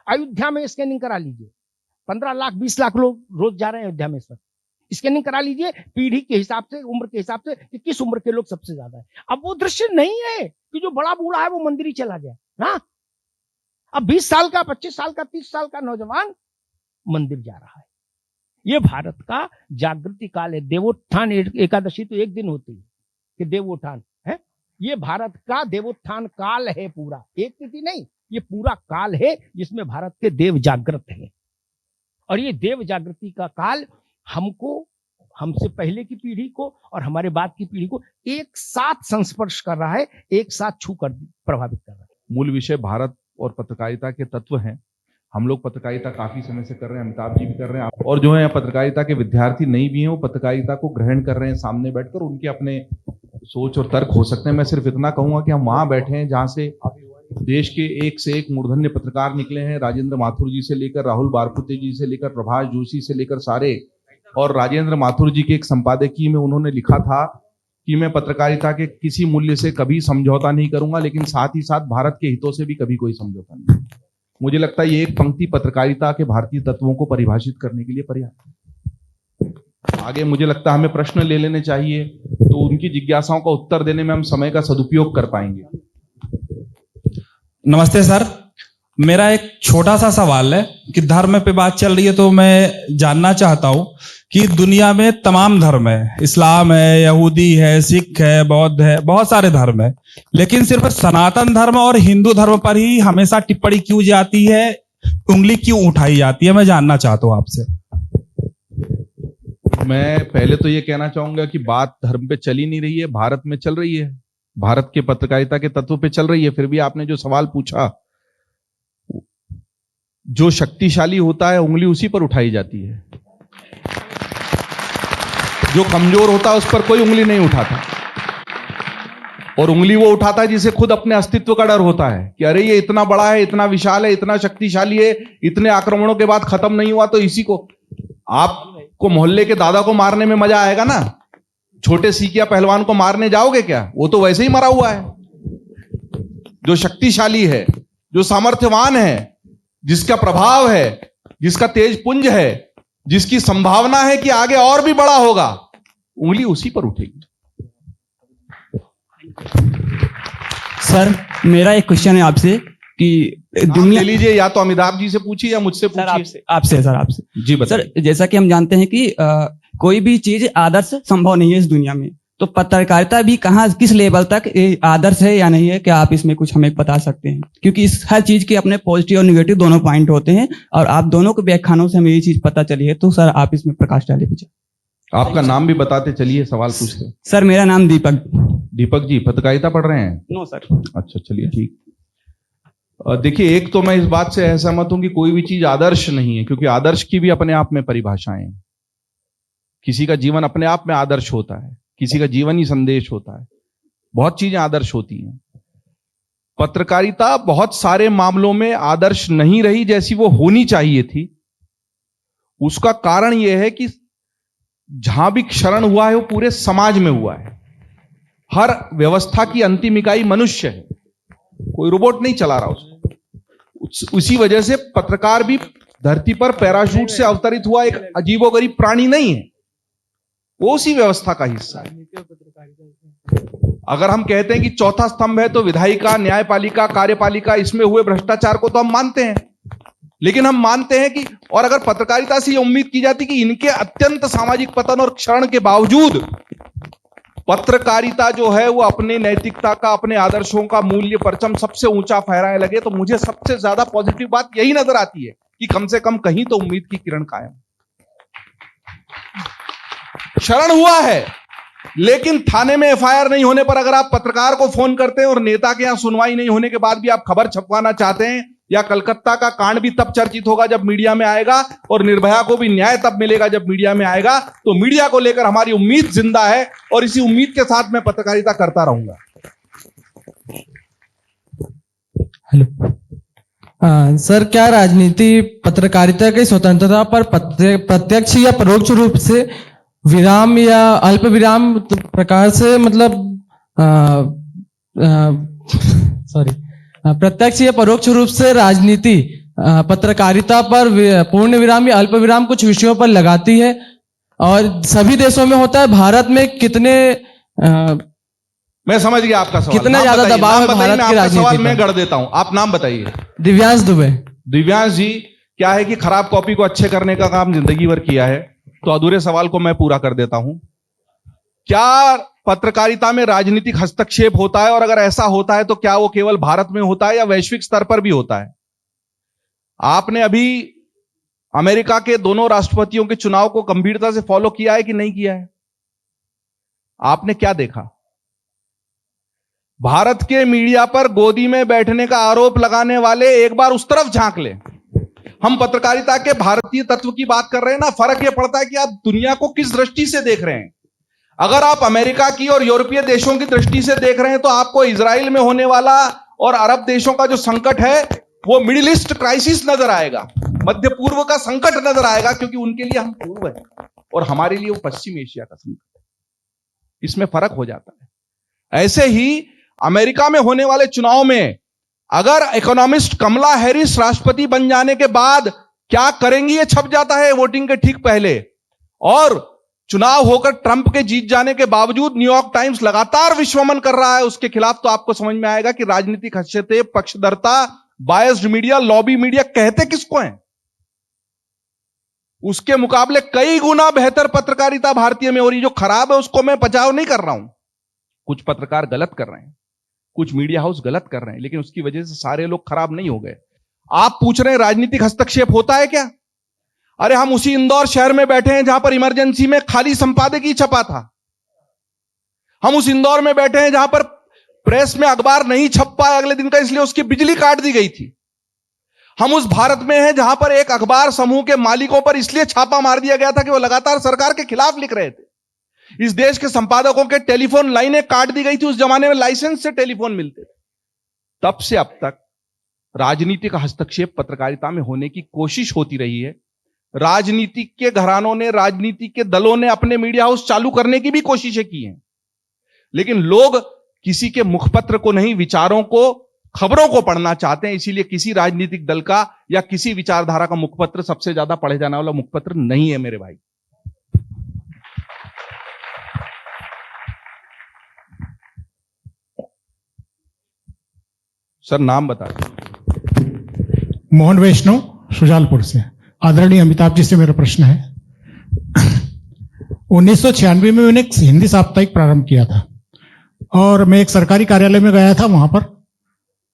अयोध्या में स्कैनिंग करा लीजिए, 15 लाख 20 लाख लोग रोज जा रहे हैं अयोध्या में, सर स्कैनिंग करा लीजिए पीढ़ी के हिसाब से, उम्र के हिसाब से कि किस उम्र के लोग सबसे ज्यादा है। अब वो दृश्य नहीं है कि जो बड़ा बूढ़ा है वो मंदिर ही चला गया ना। अब 20 साल का, 25 साल का, 30 साल का नौजवान मंदिर जा रहा है। ये भारत का जागृति काल है। देवोत्थान एकादशी तो एक दिन होती है कि देवोत्थान है, ये भारत का देवोत्थान काल है पूरा, एक तिथि नहीं, ये पूरा काल है जिसमें भारत के देव जागृत हैं। और ये देव जागृति का काल हमको, हमसे पहले की पीढ़ी को और हमारे बाद की पीढ़ी को एक साथ संस्पर्श कर रहा है, एक साथ छू कर प्रभावित कर रहा है। मूल विषय भारत और पत्रकारिता के तत्व हैं। हम लोग पत्रकारिता काफी समय से कर रहे हैं, अमिताभ जी भी कर रहे हैं, और जो है पत्रकारिता के विद्यार्थी नहीं भी हैं वो पत्रकारिता को ग्रहण कर रहे हैं सामने बैठकर। उनके अपने सोच और तर्क हो सकते हैं। मैं सिर्फ इतना कहूंगा कि हम वहां बैठे हैं जहां से देश के एक से एक मूर्धन्य पत्रकार निकले हैं, राजेंद्र माथुर जी से लेकर राहुल बारपुते जी से लेकर प्रभाष जोशी से लेकर सारे। और राजेंद्र माथुर जी के एक संपादकीय में उन्होंने लिखा था कि मैं पत्रकारिता के किसी मूल्य से कभी समझौता नहीं करूंगा, लेकिन साथ ही साथ भारत के हितों से भी कभी कोई समझौता नहीं। मुझे लगता है ये एक पंक्ति पत्रकारिता के भारतीय तत्वों को परिभाषित करने के लिए पर्याप्त है। आगे मुझे लगता है हमें प्रश्न ले लेने चाहिए, तो उनकी जिज्ञासाओं का उत्तर देने में हम समय का सदुपयोग कर पाएंगे। नमस्ते सर, मेरा एक छोटा सा सवाल है कि धर्म पे बात चल रही है तो मैं जानना चाहता हूं कि दुनिया में तमाम धर्म है, इस्लाम है, यहूदी है, सिख है, बौद्ध है, बहुत सारे धर्म है, लेकिन सिर्फ सनातन धर्म और हिंदू धर्म पर ही हमेशा टिप्पणी क्यों जाती है, उंगली क्यों उठाई जाती है, मैं जानना चाहता हूं आपसे। मैं पहले तो ये कहना चाहूंगा कि बात धर्म पे चल ही नहीं रही है, भारत में चल रही है, भारत के पत्रकारिता के तत्व पे चल रही है। फिर भी आपने जो सवाल पूछा, जो शक्तिशाली होता है उंगली उसी पर उठाई जाती है। जो कमजोर होता है उस पर कोई उंगली नहीं उठाता, और उंगली वो उठाता है जिसे खुद अपने अस्तित्व का डर होता है कि अरे ये इतना बड़ा है, इतना विशाल है, इतना शक्तिशाली है, इतने आक्रमणों के बाद खत्म नहीं हुआ, तो इसी को आपको मोहल्ले के दादा को मारने में मजा आएगा ना, छोटे सीकिया पहलवान को मारने जाओगे क्या? वो तो वैसे ही मरा हुआ है। जो शक्तिशाली है, जो सामर्थ्यवान है, जिसका प्रभाव है, जिसका तेज पुंज है, जिसकी संभावना है कि आगे और भी बड़ा होगा, उंगली उसी पर उठेगी। सर मेरा एक क्वेश्चन है आपसे कि दुनिया ले लीजिए, या तो अमिताभ जी से पूछिए या मुझसे पूछिए। आपसे सर आपसे जी बताइए। सर जैसा कि हम जानते हैं कि कोई भी चीज आदर्श संभव नहीं है इस दुनिया में, तो पत्रकारिता भी कहाँ किस लेवल तक ये आदर्श है या नहीं है, क्या आप इसमें कुछ हमें बता सकते हैं? क्योंकि इस हर चीज के अपने पॉजिटिव और निगेटिव दोनों पॉइंट होते हैं, और आप दोनों के व्याख्यानों से हमें ये चीज पता चली है, तो सर आप इसमें प्रकाश डालिए पीछे। आपका नाम भी बताते चलिए, सवाल पूछते। सर मेरा नाम दीपक। दीपक जी पत्रकारिता पढ़ रहे हैं? No sir. अच्छा चलिए ठीक। देखिए, एक तो मैं इस बात से असहमत हूं कि कोई भी चीज आदर्श नहीं है, क्योंकि आदर्श की भी अपने आप में परिभाषाएं हैं। किसी का जीवन अपने आप में आदर्श होता है, किसी का जीवन ही संदेश होता है, बहुत चीजें आदर्श होती हैं। पत्रकारिता बहुत सारे मामलों में आदर्श नहीं रही जैसी वो होनी चाहिए थी। उसका कारण यह है कि जहां भी क्षरण हुआ है वो पूरे समाज में हुआ है। हर व्यवस्था की अंतिम इकाई मनुष्य है, कोई रोबोट नहीं चला रहा उसको। उसी वजह से पत्रकार भी धरती पर पैराशूट से अवतरित हुआ एक अजीबोगरीब प्राणी नहीं है, वो उसी व्यवस्था का हिस्सा है। अगर हम कहते हैं कि चौथा स्तंभ है तो विधायिका, न्यायपालिका, कार्यपालिका, इसमें हुए भ्रष्टाचार को तो हम मानते हैं, लेकिन हम मानते हैं कि, और अगर पत्रकारिता से ये उम्मीद की जाती कि इनके अत्यंत सामाजिक पतन और क्षरण के बावजूद पत्रकारिता जो है वो अपने नैतिकता का, अपने आदर्शों का मूल्य परचम सबसे ऊंचा फहराने लगे, तो मुझे सबसे ज्यादा पॉजिटिव बात यही नजर आती है कि कम से कम कहीं तो उम्मीद की किरण कायम। क्षरण हुआ है, लेकिन थाने में एफआईआर नहीं होने पर अगर आप पत्रकार को फोन करते हैं और नेता के यहां सुनवाई नहीं होने के बाद भी आप खबर छपवाना चाहते हैं, या कलकत्ता का कांड भी तब चर्चित होगा जब मीडिया में आएगा, और निर्भया को भी न्याय तब मिलेगा जब मीडिया में आएगा, तो मीडिया को लेकर हमारी उम्मीद जिंदा है, और इसी उम्मीद के साथ मैं पत्रकारिता करता रहूंगा। हेलो सर, क्या राजनीति पत्रकारिता की स्वतंत्रता पर प्रत्यक्ष या परोक्ष रूप से विराम या अल्प विराम प्रकार से मतलब प्रत्यक्ष या परोक्ष रूप से राजनीति पत्रकारिता पर पूर्ण विराम या अल्प विराम कुछ विषयों पर लगाती है, और सभी देशों में होता है। भारत में कितने मैं समझ गया आपका सवाल, कितना ज्यादा दबाव है भारत की राजनीति सवाल पर? मैं गढ़ देता हूं, आप नाम बताइए। दिव्यांश दुबे। दिव्यांश जी, क्या है कि खराब कॉपी को अच्छे करने का काम जिंदगी भर किया है, तो अधूरे सवाल को मैं पूरा कर देता हूं। क्या पत्रकारिता में राजनीतिक हस्तक्षेप होता है, और अगर ऐसा होता है तो क्या वो केवल भारत में होता है या वैश्विक स्तर पर भी होता है? आपने अभी अमेरिका के दोनों राष्ट्रपतियों के चुनाव को गंभीरता से फॉलो किया है कि नहीं किया है? आपने क्या देखा? भारत के मीडिया पर गोदी में बैठने का आरोप लगाने वाले एक बार उस तरफ झांक ले। हम पत्रकारिता के भारतीय तत्व की बात कर रहे हैं ना, फर्क यह पड़ता है कि आप दुनिया को किस दृष्टि से देख रहे हैं। अगर आप अमेरिका की और यूरोपीय देशों की दृष्टि से देख रहे हैं तो आपको इजराइल में होने वाला और अरब देशों का जो संकट है वो मिडिल ईस्ट क्राइसिस नजर आएगा, मध्य पूर्व का संकट नजर आएगा, क्योंकि उनके लिए हम पूर्व हैं और हमारे लिए वो पश्चिम एशिया का संकट है। इसमें फर्क हो जाता है। ऐसे ही अमेरिका में होने वाले चुनाव में अगर इकोनॉमिस्ट कमला हैरिस राष्ट्रपति बन जाने के बाद क्या करेंगी, ये छप जाता है वोटिंग के ठीक पहले, और चुनाव होकर ट्रंप के जीत जाने के बावजूद न्यूयॉर्क टाइम्स लगातार विश्वमन कर रहा है उसके खिलाफ, तो आपको समझ में आएगा कि राजनीतिक हस्तक्षेप, पक्षधरता, बायस्ड मीडिया, लॉबी मीडिया कहते किसको हैं। उसके मुकाबले कई गुना बेहतर पत्रकारिता भारतीय में हो रही। जो खराब है उसको मैं बचाव नहीं कर रहा हूं, कुछ पत्रकार गलत कर रहे हैं, कुछ मीडिया हाउस गलत कर रहे हैं, लेकिन उसकी वजह से सारे लोग खराब नहीं हो गए। आप पूछ रहे हैं राजनीतिक हस्तक्षेप होता है क्या? अरे हम उसी इंदौर शहर में बैठे हैं जहां पर इमरजेंसी में खाली संपादकीय छपा था। हम उस इंदौर में बैठे हैं जहां पर प्रेस में अखबार नहीं छप पाया अगले दिन का, इसलिए उसकी बिजली काट दी गई थी। हम उस भारत में हैं जहां पर एक अखबार समूह के मालिकों पर इसलिए छापा मार दिया गया था कि वो लगातार सरकार के खिलाफ लिख रहे थे। इस देश के संपादकों के टेलीफोन लाइनें काट दी गई थी। उस जमाने में लाइसेंस से टेलीफोन मिलते थे। तब से अब तक राजनीति का हस्तक्षेप पत्रकारिता में होने की कोशिश होती रही है। राजनीति के घरानों ने, राजनीति के दलों ने अपने मीडिया हाउस चालू करने की भी कोशिशें की हैं, लेकिन लोग किसी के मुखपत्र को नहीं, विचारों को, खबरों को पढ़ना चाहते हैं। इसीलिए किसी राजनीतिक दल का या किसी विचारधारा का मुखपत्र सबसे ज्यादा पढ़े जाने वाला मुखपत्र नहीं है मेरे भाई। सर नाम बता दीजिए। मोहन वैष्णव, शुजालपुर से। आदरणीय अमिताभ जी से मेरा प्रश्न है। 1996 में मैंने एक हिंदी साप्ताहिक प्रारंभ किया था और मैं एक सरकारी कार्यालय में गया था। वहां पर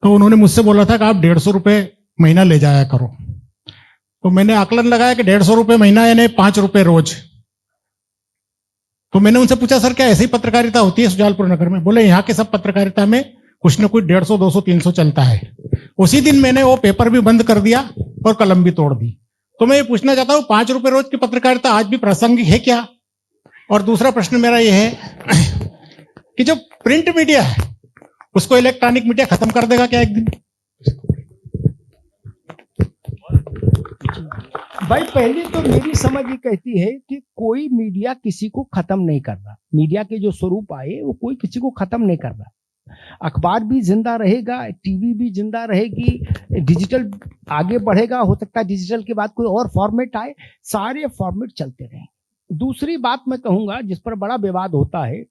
तो उन्होंने मुझसे बोला था कि आप 150 रुपये महीना ले जाया करो। तो मैंने आकलन लगाया कि 150 रुपये महीना यानी 5 रुपये रोज। तो मैंने उनसे पूछा, सर क्या ऐसी पत्रकारिता होती है शुजालपुर नगर में? बोले यहाँ के सब पत्रकारिता में कुछ न कुछ 150, 200, 300 चलता है। उसी दिन मैंने वो पेपर भी बंद कर दिया और कलम भी तोड़ दी। तो मैं ये पूछना चाहता हूँ, 5 रुपये रोज की पत्रकारिता आज भी प्रासंगिक है क्या? और दूसरा प्रश्न मेरा यह है कि जो प्रिंट मीडिया है उसको इलेक्ट्रॉनिक मीडिया खत्म कर देगा क्या एक दिन? भाई पहले तो मेरी समझ ये कहती है कि कोई मीडिया किसी को खत्म नहीं कर रहा। मीडिया के जो स्वरूप आए वो कोई किसी को खत्म नहीं कर रहा। अखबार भी जिंदा रहेगा, टीवी भी जिंदा रहेगी, डिजिटल आगे बढ़ेगा। हो सकता है डिजिटल के बाद कोई और फॉर्मेट आए, सारे फॉर्मेट चलते रहेंगे। दूसरी बात मैं कहूंगा जिस पर बड़ा विवाद होता है,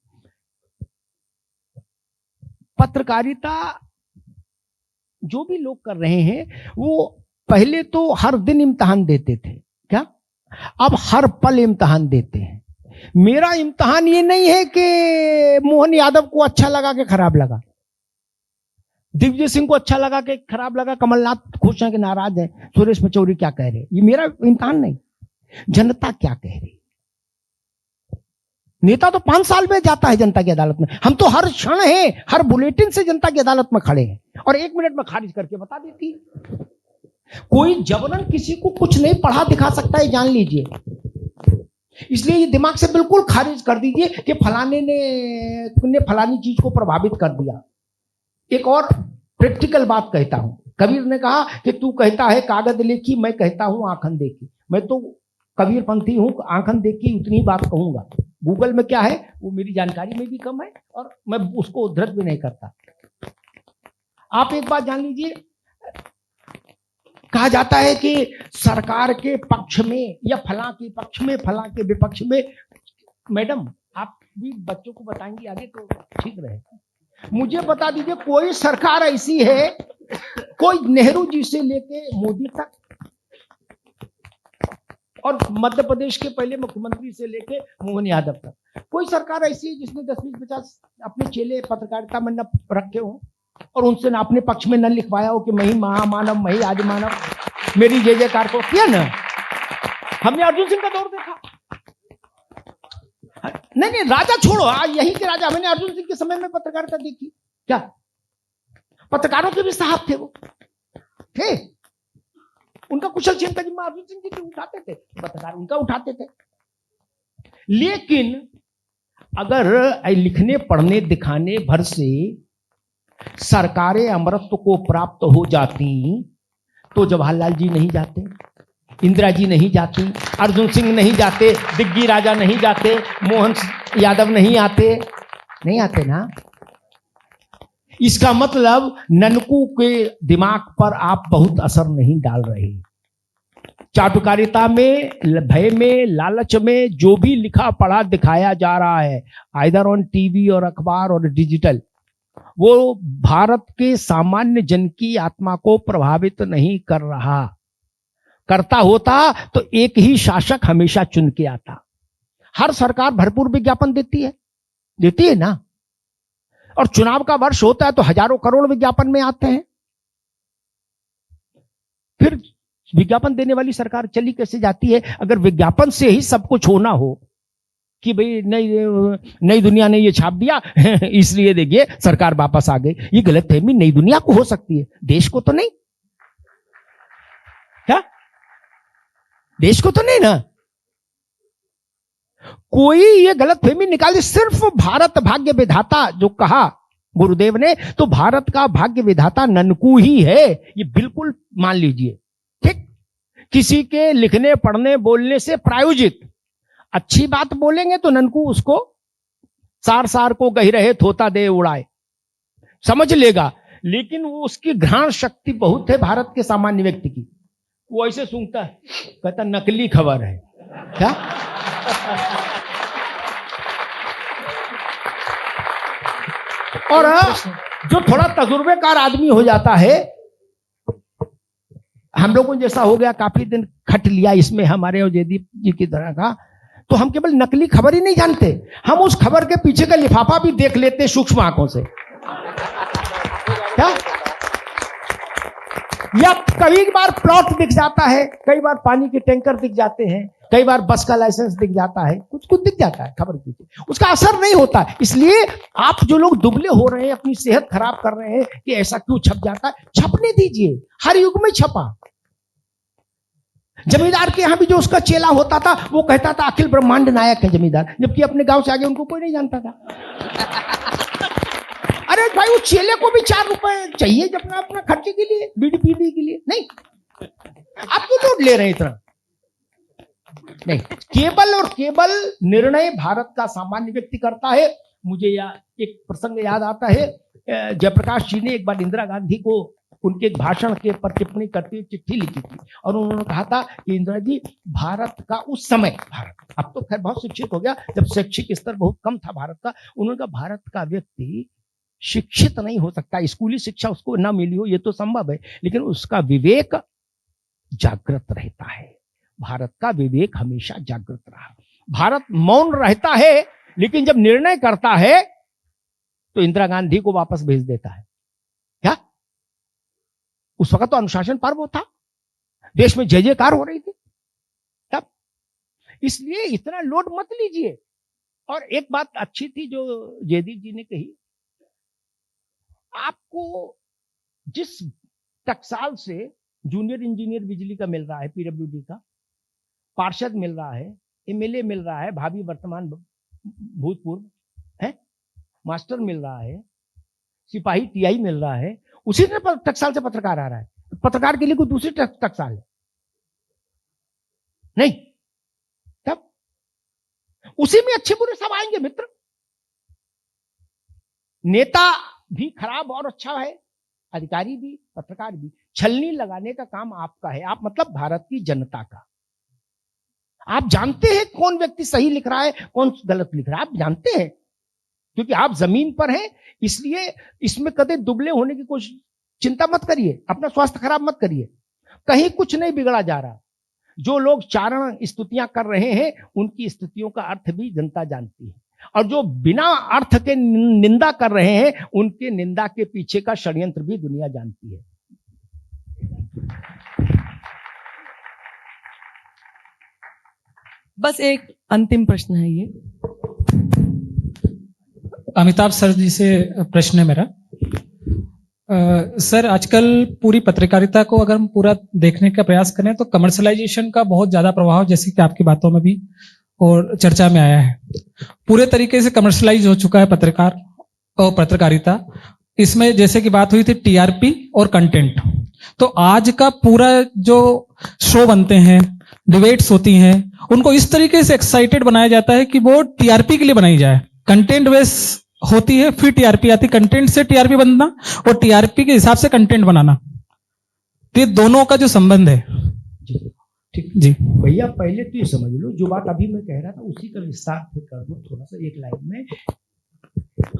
पत्रकारिता जो भी लोग कर रहे हैं वो पहले तो हर दिन इम्तिहान देते थे, क्या अब हर पल इम्तिहान देते हैं। मेरा इम्तिहान ये नहीं है कि मोहन यादव को अच्छा लगा कि खराब लगा, दिग्विजय सिंह को अच्छा लगा कि खराब लगा, कमलनाथ खुश हैं कि नाराज हैं, सुरेश पचौरी क्या कह रहे हैं। ये मेरा इम्तिहान नहीं, जनता क्या कह रही। नेता तो 5 साल में जाता है जनता की अदालत में, हम तो हर क्षण है, हर बुलेटिन से जनता की अदालत में खड़े हैं और 1 मिनट में खारिज करके बता देती है। कोई जबरन किसी को कुछ नहीं पढ़ा दिखा सकता है, जान लीजिए। इसलिए ये दिमाग से बिल्कुल खारिज कर दीजिए कि फलाने ने फलानी चीज को प्रभावित कर दिया। एक और प्रैक्टिकल बात कहता हूं, कबीर ने कहा कि तू कहता है कागज लेखी, मैं कहता हूं आंखन देखी। मैं तो कबीर पंथी हूं, आंखन देखी उतनी ही बात कहूंगा। गूगल में क्या है वो मेरी जानकारी में भी कम है और मैं उसको उद्धृत भी नहीं करता। आप एक बात जान लीजिए, कहा जाता है कि सरकार के पक्ष में या फला के पक्ष में, फला के विपक्ष में। मैडम आप भी बच्चों को बताएंगी आगे तो ठीक रहेगा। मुझे बता दीजिए कोई सरकार ऐसी है, कोई नेहरू जी से लेके मोदी तक और मध्य प्रदेश के पहले मुख्यमंत्री से लेके मोहन यादव तक, कोई सरकार ऐसी है जिसने 10, 20, 50 अपने चेले पत्रकारिता में न रखे हो और उनसे ना अपने पक्ष में न लिखवाया हो कि मैं ही महामानव, मैं ही आदि मानव, मेरी जय जयकार को किया ना। हमने अर्जुन सिंह का दौर देखा। नहीं राजा छोड़ो, यहीं के राजा, मैंने अर्जुन सिंह के समय में पत्रकारिता देखी। क्या पत्रकारों के भी साहब थे, वो थे, उनका कुशल क्षेम का जिम्मा अर्जुन सिंह जी उठाते थे, पत्रकार उनका उठाते थे। लेकिन अगर लिखने पढ़ने दिखाने भर से सरकारें अमरत्व को प्राप्त हो जाती तो जवाहरलाल जी नहीं जाते, इंदिरा जी नहीं जाती, अर्जुन सिंह नहीं जाते, दिग्गी राजा नहीं जाते, मोहन यादव नहीं आते ना। इसका मतलब ननकू के दिमाग पर आप बहुत असर नहीं डाल रहे। चाटुकारिता में, भय में, लालच में जो भी लिखा पढ़ा दिखाया जा रहा है आइदर ऑन टीवी और अखबार और डिजिटल, वो भारत के सामान्य जन की आत्मा को प्रभावित नहीं कर रहा। करता होता तो एक ही शासक हमेशा चुन के आता। हर सरकार भरपूर विज्ञापन देती है ना, और चुनाव का वर्ष होता है तो हजारों करोड़ विज्ञापन में आते हैं। फिर विज्ञापन देने वाली सरकार चली कैसे जाती है? अगर विज्ञापन से ही सब कुछ होना हो कि भाई नई दुनिया ने ये छाप दिया इसलिए देखिए सरकार वापस आ गई, ये गलतफहमी नई दुनिया को हो सकती है, देश को तो नहीं। क्या देश को तो नहीं ना। कोई ये गलतफहमी निकाली, सिर्फ भारत भाग्य विधाता जो कहा गुरुदेव ने, तो भारत का भाग्य विधाता ननकू ही है, ये बिल्कुल मान लीजिए। ठीक, किसी के लिखने पढ़ने बोलने से प्रायोजित अच्छी बात बोलेंगे तो ननकू उसको सार सार को गही रहे थोता दे उड़ाए समझ लेगा, लेकिन वो उसकी घ्राण शक्ति बहुत है भारत के सामान्य व्यक्ति की। वो ऐसे सूंघता है, कहता नकली खबर है क्या। और जो थोड़ा तजुर्बेकार आदमी हो जाता है, हम लोगों जैसा हो गया, काफी दिन खट लिया इसमें हमारे और जयदीप जी की तरह का, तो हम केवल नकली खबर ही नहीं जानते, हम उस खबर के पीछे का लिफाफा भी देख लेते सूक्ष्म आंखों से क्या। या कई बार प्लॉट दिख जाता है, कई बार पानी के टैंकर दिख जाते हैं, कई बार बस का लाइसेंस दिख जाता है, कुछ कुछ दिख जाता है खबर की, उसका असर नहीं होता। इसलिए आप जो लोग दुबले हो रहे हैं, अपनी सेहत खराब कर रहे हैं कि ऐसा क्यों छप जाता है, छपने दीजिए, हर युग में छपा। जमींदार के यहां भी जो उसका चेला होता था वो कहता था अखिल ब्रह्मांड नायक है जमींदार, जबकि अपने गांव से आगे उनको कोई नहीं जानता था। अरे भाई वो चेले को भी 4 रुपए चाहिए जब अपना खर्चे के लिए, बीड़ी पीने के लिए नहीं, आप क्यों लूट ले रहे हैं इतना। नहीं, केवल और केवल निर्णय भारत का सामान्य व्यक्ति करता है। मुझे एक प्रसंग याद आता है, जयप्रकाश जी ने एक बार इंदिरा गांधी को उनके एक भाषण के पर टिप्पणी करते हुए चिट्ठी लिखी थी, और उन्होंने कहा था कि इंदिरा जी, भारत का उस समय, भारत अब तो खैर बहुत शिक्षित हो गया, जब शैक्षिक स्तर बहुत कम था भारत का, उन्होंने कहा भारत का व्यक्ति शिक्षित नहीं हो सकता, स्कूली शिक्षा उसको ना मिली हो ये तो संभव है, लेकिन उसका विवेक जागृत रहता है। भारत का विवेक हमेशा जागृत रहा। भारत मौन रहता है, लेकिन जब निर्णय करता है तो इंदिरा गांधी को वापस भेज देता है क्या। उस वक्त तो अनुशासन पर्व था, देश में जय जयकार हो रही थी तब, इसलिए इतना लोड मत लीजिए। और एक बात अच्छी थी जो जयदीप जी ने कही, आपको जिस टकसाल से जूनियर इंजीनियर बिजली का मिल रहा है, पीडब्ल्यूडी का, पार्षद मिल रहा है, एमएलए मिल रहा है, भावी वर्तमान भूतपूर्व है, मास्टर मिल रहा है, सिपाही टीआई मिल रहा है, उसी टकसाल से पत्रकार आ रहा है। पत्रकार के लिए कोई दूसरी टकसाल है नहीं, तब उसी में अच्छे बुरे सब आएंगे मित्र। नेता भी खराब और अच्छा है, अधिकारी भी, पत्रकार भी। छलनी लगाने का काम आपका है, आप मतलब भारत की जनता का। आप जानते हैं कौन व्यक्ति सही लिख रहा है, कौन गलत लिख रहा है, आप जानते हैं, क्योंकि आप जमीन पर हैं। इसलिए इसमें कदे दुबले होने की कोई चिंता मत करिए, अपना स्वास्थ्य खराब मत करिए, कहीं कुछ नहीं बिगड़ा जा रहा। जो लोग चारण स्तुतियां कर रहे हैं, उनकी स्तुतियों का अर्थ भी जनता जानती है, और जो बिना अर्थ के निंदा कर रहे हैं, उनके निंदा के पीछे का षड्यंत्र भी दुनिया जानती है। बस एक अंतिम प्रश्न है ये। अमिताभ सर जी से प्रश्न है मेरा। सर, आजकल पूरी पत्रकारिता को अगर हम पूरा देखने का प्रयास करें तो कमर्शलाइजेशन का बहुत ज्यादा प्रभाव, जैसे कि आपकी बातों में भी और चर्चा में आया है, पूरे तरीके से कमर्शलाइज हो चुका है पत्रकार और पत्रकारिता। इसमें जैसे कि बात हुई थी टीआरपी और कंटेंट, तो आज का पूरा जो शो बनते हैं, डिबेट्स होती हैं, उनको इस तरीके से एक्साइटेड बनाया जाता है कि वो टीआरपी के लिए बनाई जाए। कंटेंट बेस होती है, फिर टीआरपी आती, कंटेंट से टीआरपी बनना और टीआरपी के हिसाब से कंटेंट बनाना, तो ये दोनों का जो संबंध है। ठीक जी भैया, पहले तो ये समझ लो, जो बात अभी मैं कह रहा था उसी का विस्तार फिर कर दो थोड़ा सा एक लाइन में।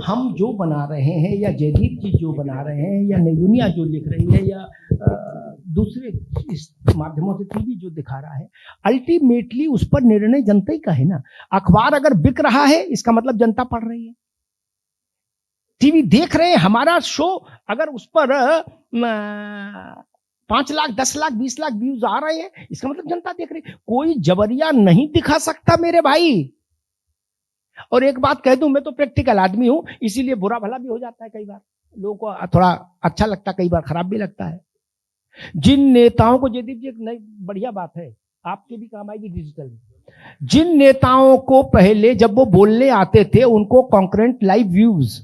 हम जो बना रहे हैं, या जयदीप जी जो बना रहे हैं, या नई दुनिया जो लिख रही है, या दूसरे इस माध्यमों से टीवी जो दिखा रहा है, अल्टीमेटली उस पर निर्णय जनता ही का है ना। अखबार अगर बिक रहा है, इसका मतलब जनता पढ़ रही है। टीवी देख रहे हैं, हमारा शो अगर उस पर 5 लाख 10 लाख 20 लाख व्यूज आ रहे हैं, इसका मतलब जनता देख रही है। कोई जबरिया नहीं दिखा सकता मेरे भाई। और एक बात कह दूं, मैं तो प्रैक्टिकल आदमी हूं, इसीलिए बुरा भला भी हो जाता है कई बार, लोगों को थोड़ा अच्छा लगता है, कई बार खराब भी लगता है। जिन नेताओं को, जयदीप जी एक नई बढ़िया बात है, आपके भी काम आएगी डिजिटल में, जिन नेताओं को पहले जब वो बोलने आते थे उनको कॉन्करेंट लाइव व्यूज,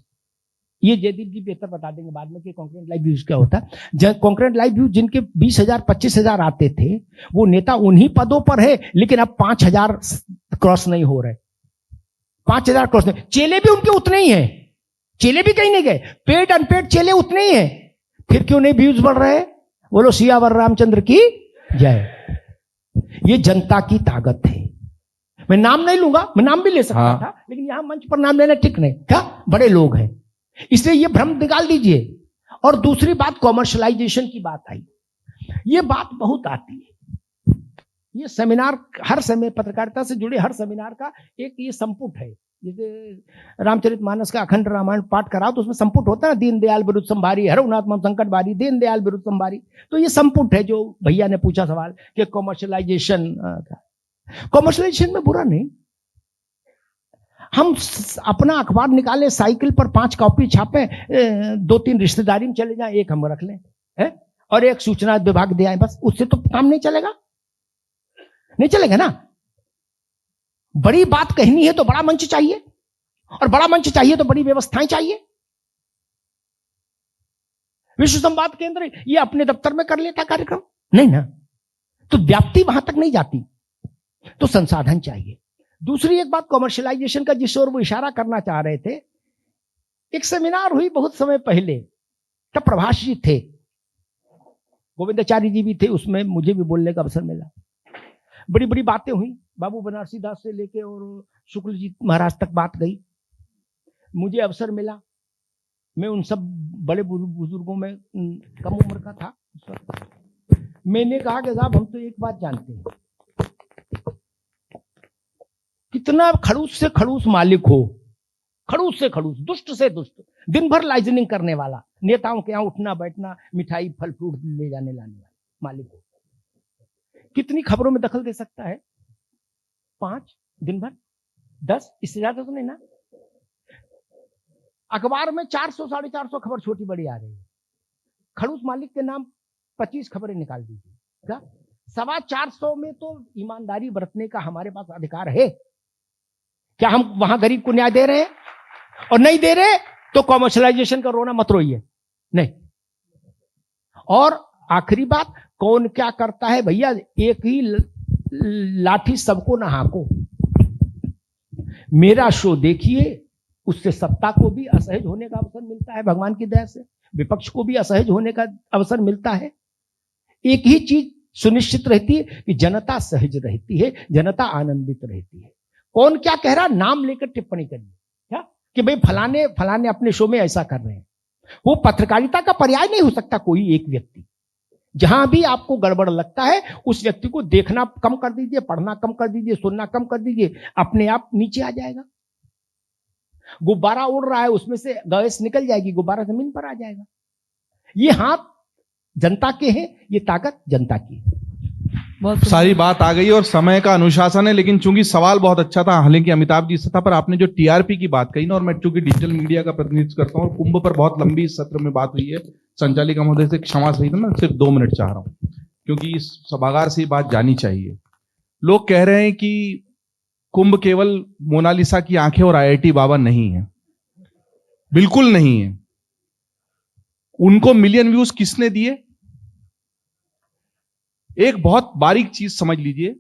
ये जयदीप जी बेहतर बता देंगे बाद में कि कॉन्करेंट लाइव व्यूज क्या होता है। कॉन्करेंट लाइव व्यूज जिनके 20,000 25,000 आते थे, वो नेता उन्हीं पदों पर है, लेकिन अब 5,000 क्रॉस नहीं हो रहे, 5,000 क्रॉस नहीं। चेले भी उनके उतने ही हैं, चेले भी कहीं नहीं गए, पेड अनपेड चेले उतने ही हैं, फिर क्यों नहीं व्यूज बढ़ रहे? बोलो सियावर रामचंद्र की जय। ये जनता की ताकत है। मैं नाम नहीं लूंगा, मैं नाम भी ले सकता था, लेकिन यहां मंच पर नाम लेना ठीक नहीं, क्या बड़े लोग हैं, इसलिए ये भ्रम निकाल दीजिए। और दूसरी बात, कॉमर्शलाइजेशन की बात आई, ये बात बहुत आती है। ये सेमिनार, हर समय पत्रकारिता से जुड़े हर सेमिनार का एक ये संपुट है। जैसे रामचरितमानस का अखंड रामायण पाठ कराओ तो उसमें संपुट होता है, दीनदयाल बिरुद संभारी, हरहुनाथ मम संकट बारी, दीनदयाल बिरुद संभारी। तो ये संपुट है जो भैया ने पूछा सवाल कि कॉमर्शलाइजेशन में बुरा नहीं। हम अपना अखबार निकाले, साइकिल पर 5 कॉपी छापे, 2-3 रिश्तेदारी में चले जाए, एक हम रख लें है? और एक सूचना विभाग दे आए, बस उससे तो काम नहीं चलेगा, नहीं चलेगा ना। बड़ी बात कहनी है तो बड़ा मंच चाहिए, और बड़ा मंच चाहिए तो बड़ी व्यवस्थाएं चाहिए। विश्व संवाद केंद्र ये अपने दफ्तर में कर लेता कार्यक्रम नहीं ना, तो व्याप्ति वहां तक नहीं जाती, तो संसाधन चाहिए। दूसरी एक बात कॉमर्शियलाइजेशन का, जिस ओर वो इशारा करना चाह रहे थे, एक सेमिनार हुई बहुत समय पहले, तब प्रभाष जी थे, गोविंदाचार्य जी भी थे, उसमें मुझे भी बोलने का अवसर मिला। बड़ी बड़ी बातें हुई, बाबू बनारसी दास से लेके और शुक्ल जी महाराज तक बात गई। मुझे अवसर मिला, मैं उन सब बड़े बुजुर्गों में कम उम्र का था। मैंने कहा कि साहब हम तो एक बात जानते हैं, कितना खड़ूस से खड़ूस मालिक हो, खड़ूस से खड़ूस, दुष्ट से दुष्ट, दिन भर लाइजनिंग करने वाला, नेताओं के यहां उठना बैठना, मिठाई फल फ्रूट ले जाने लाने वाला मालिक हो, कितनी खबरों में दखल दे सकता है? 5 दिन भर, 10, इससे ज्यादा तो नहीं ना। अखबार में 400 450 खबर छोटी बड़ी आ रही है, खड़ूस मालिक के नाम 25 खबरें निकाल दीजिए, क्या 425 में तो ईमानदारी बरतने का हमारे पास अधिकार है? क्या हम वहां गरीब को न्याय दे रहे हैं? और नहीं दे रहे तो कॉमर्शलाइजेशन का रोना मत रोइए, नहीं। और आखिरी बात, कौन क्या करता है भैया, एक ही लाठी सबको ना हाको। मेरा शो देखिए, उससे सत्ता को भी असहज होने का अवसर मिलता है, भगवान की दया से विपक्ष को भी असहज होने का अवसर मिलता है। एक ही चीज सुनिश्चित रहती है कि जनता सहज रहती है, जनता आनंदित रहती है। कौन क्या कह रहा, नाम लेकर टिप्पणी करिए क्या कि भाई फलाने फलाने अपने शो में ऐसा कर रहे हैं। वो पत्रकारिता का पर्याय नहीं हो सकता कोई एक व्यक्ति। जहां भी आपको गड़बड़ लगता है, उस व्यक्ति को देखना कम कर दीजिए, पढ़ना कम कर दीजिए, सुनना कम कर दीजिए, अपने आप नीचे आ जाएगा। गुब्बारा उड़ रहा है, उसमें से गैस निकल जाएगी, गुब्बारा जमीन पर आ जाएगा। ये हाथ जनता के हैं, ये ताकत जनता की है। बहुत सारी बात आ गई और समय का अनुशासन है, लेकिन चूंकि सवाल बहुत अच्छा था, हालांकि अमिताभ जी से था, पर आपने जो टीआरपी की बात कही ना, और मैं चूंकि डिजिटल मीडिया का प्रतिनिधित्व करता हूँ, कुंभ पर बहुत लंबी इस सत्र में बात हुई है, संचालिका महोदय से क्षमा सहित मैं सिर्फ 2 मिनट चाह रहा हूं, क्योंकि इस सभागार से ये बात जानी चाहिए। लोग कह रहे हैं कि कुंभ केवल मोनालिसा की आंखें और आईआईटी बाबा नहीं है, बिल्कुल नहीं है। उनको मिलियन व्यूज किसने दिए? एक बहुत बारीक चीज समझ लीजिए,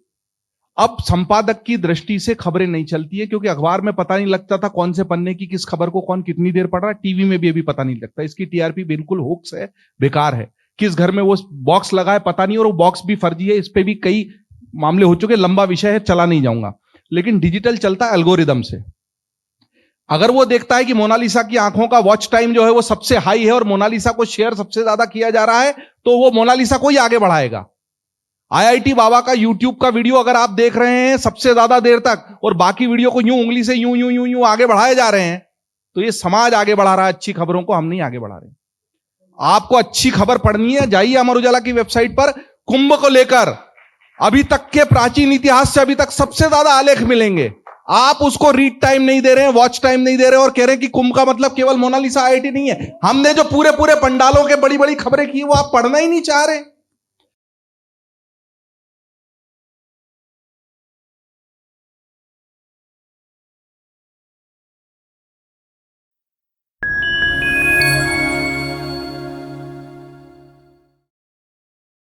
अब संपादक की दृष्टि से खबरें नहीं चलती है, क्योंकि अखबार में पता नहीं लगता था कौन से पन्ने की किस खबर को कौन कितनी देर पढ़ रहा है, टीवी में भी अभी पता नहीं लगता। इसकी टीआरपी बिल्कुल होक्स है, बेकार है। किस घर में वो बॉक्स लगा है पता नहीं, और वो बॉक्स भी फर्जी है। इस पे भी कई मामले हो चुके, लंबा विषय है, चला नहीं जाऊंगा। लेकिन डिजिटल चलता है एल्गोरिदम से। अगर वो देखता है कि मोनालिसा की आंखों का वॉच टाइम जो है वो सबसे हाई है और मोनालिसा को शेयर सबसे ज्यादा किया जा रहा है, तो वो मोनालिसा को ही आगे बढ़ाएगा। आईआईटी बाबा का यूट्यूब का वीडियो अगर आप देख रहे हैं सबसे ज्यादा देर तक, और बाकी वीडियो को यूं उंगली से यूं यूं यूं यूं आगे बढ़ाए जा रहे हैं, तो ये समाज आगे बढ़ा रहा है अच्छी खबरों को, हम नहीं आगे बढ़ा रहे। आपको अच्छी खबर पढ़नी है, जाइए अमर उजाला की वेबसाइट पर, कुंभ को लेकर अभी तक के प्राचीन इतिहास से अभी तक सबसे ज्यादा आलेख मिलेंगे। आप उसको रीड टाइम नहीं दे रहे हैं, वॉच टाइम नहीं दे रहे हैं, और कह रहे हैं कि कुंभ का मतलब केवल मोनालिसा आईआईटी नहीं है। हमने जो पूरे पूरे पंडालों के बड़ी बड़ी खबरें की वो आप पढ़ना ही नहीं चाह रहे।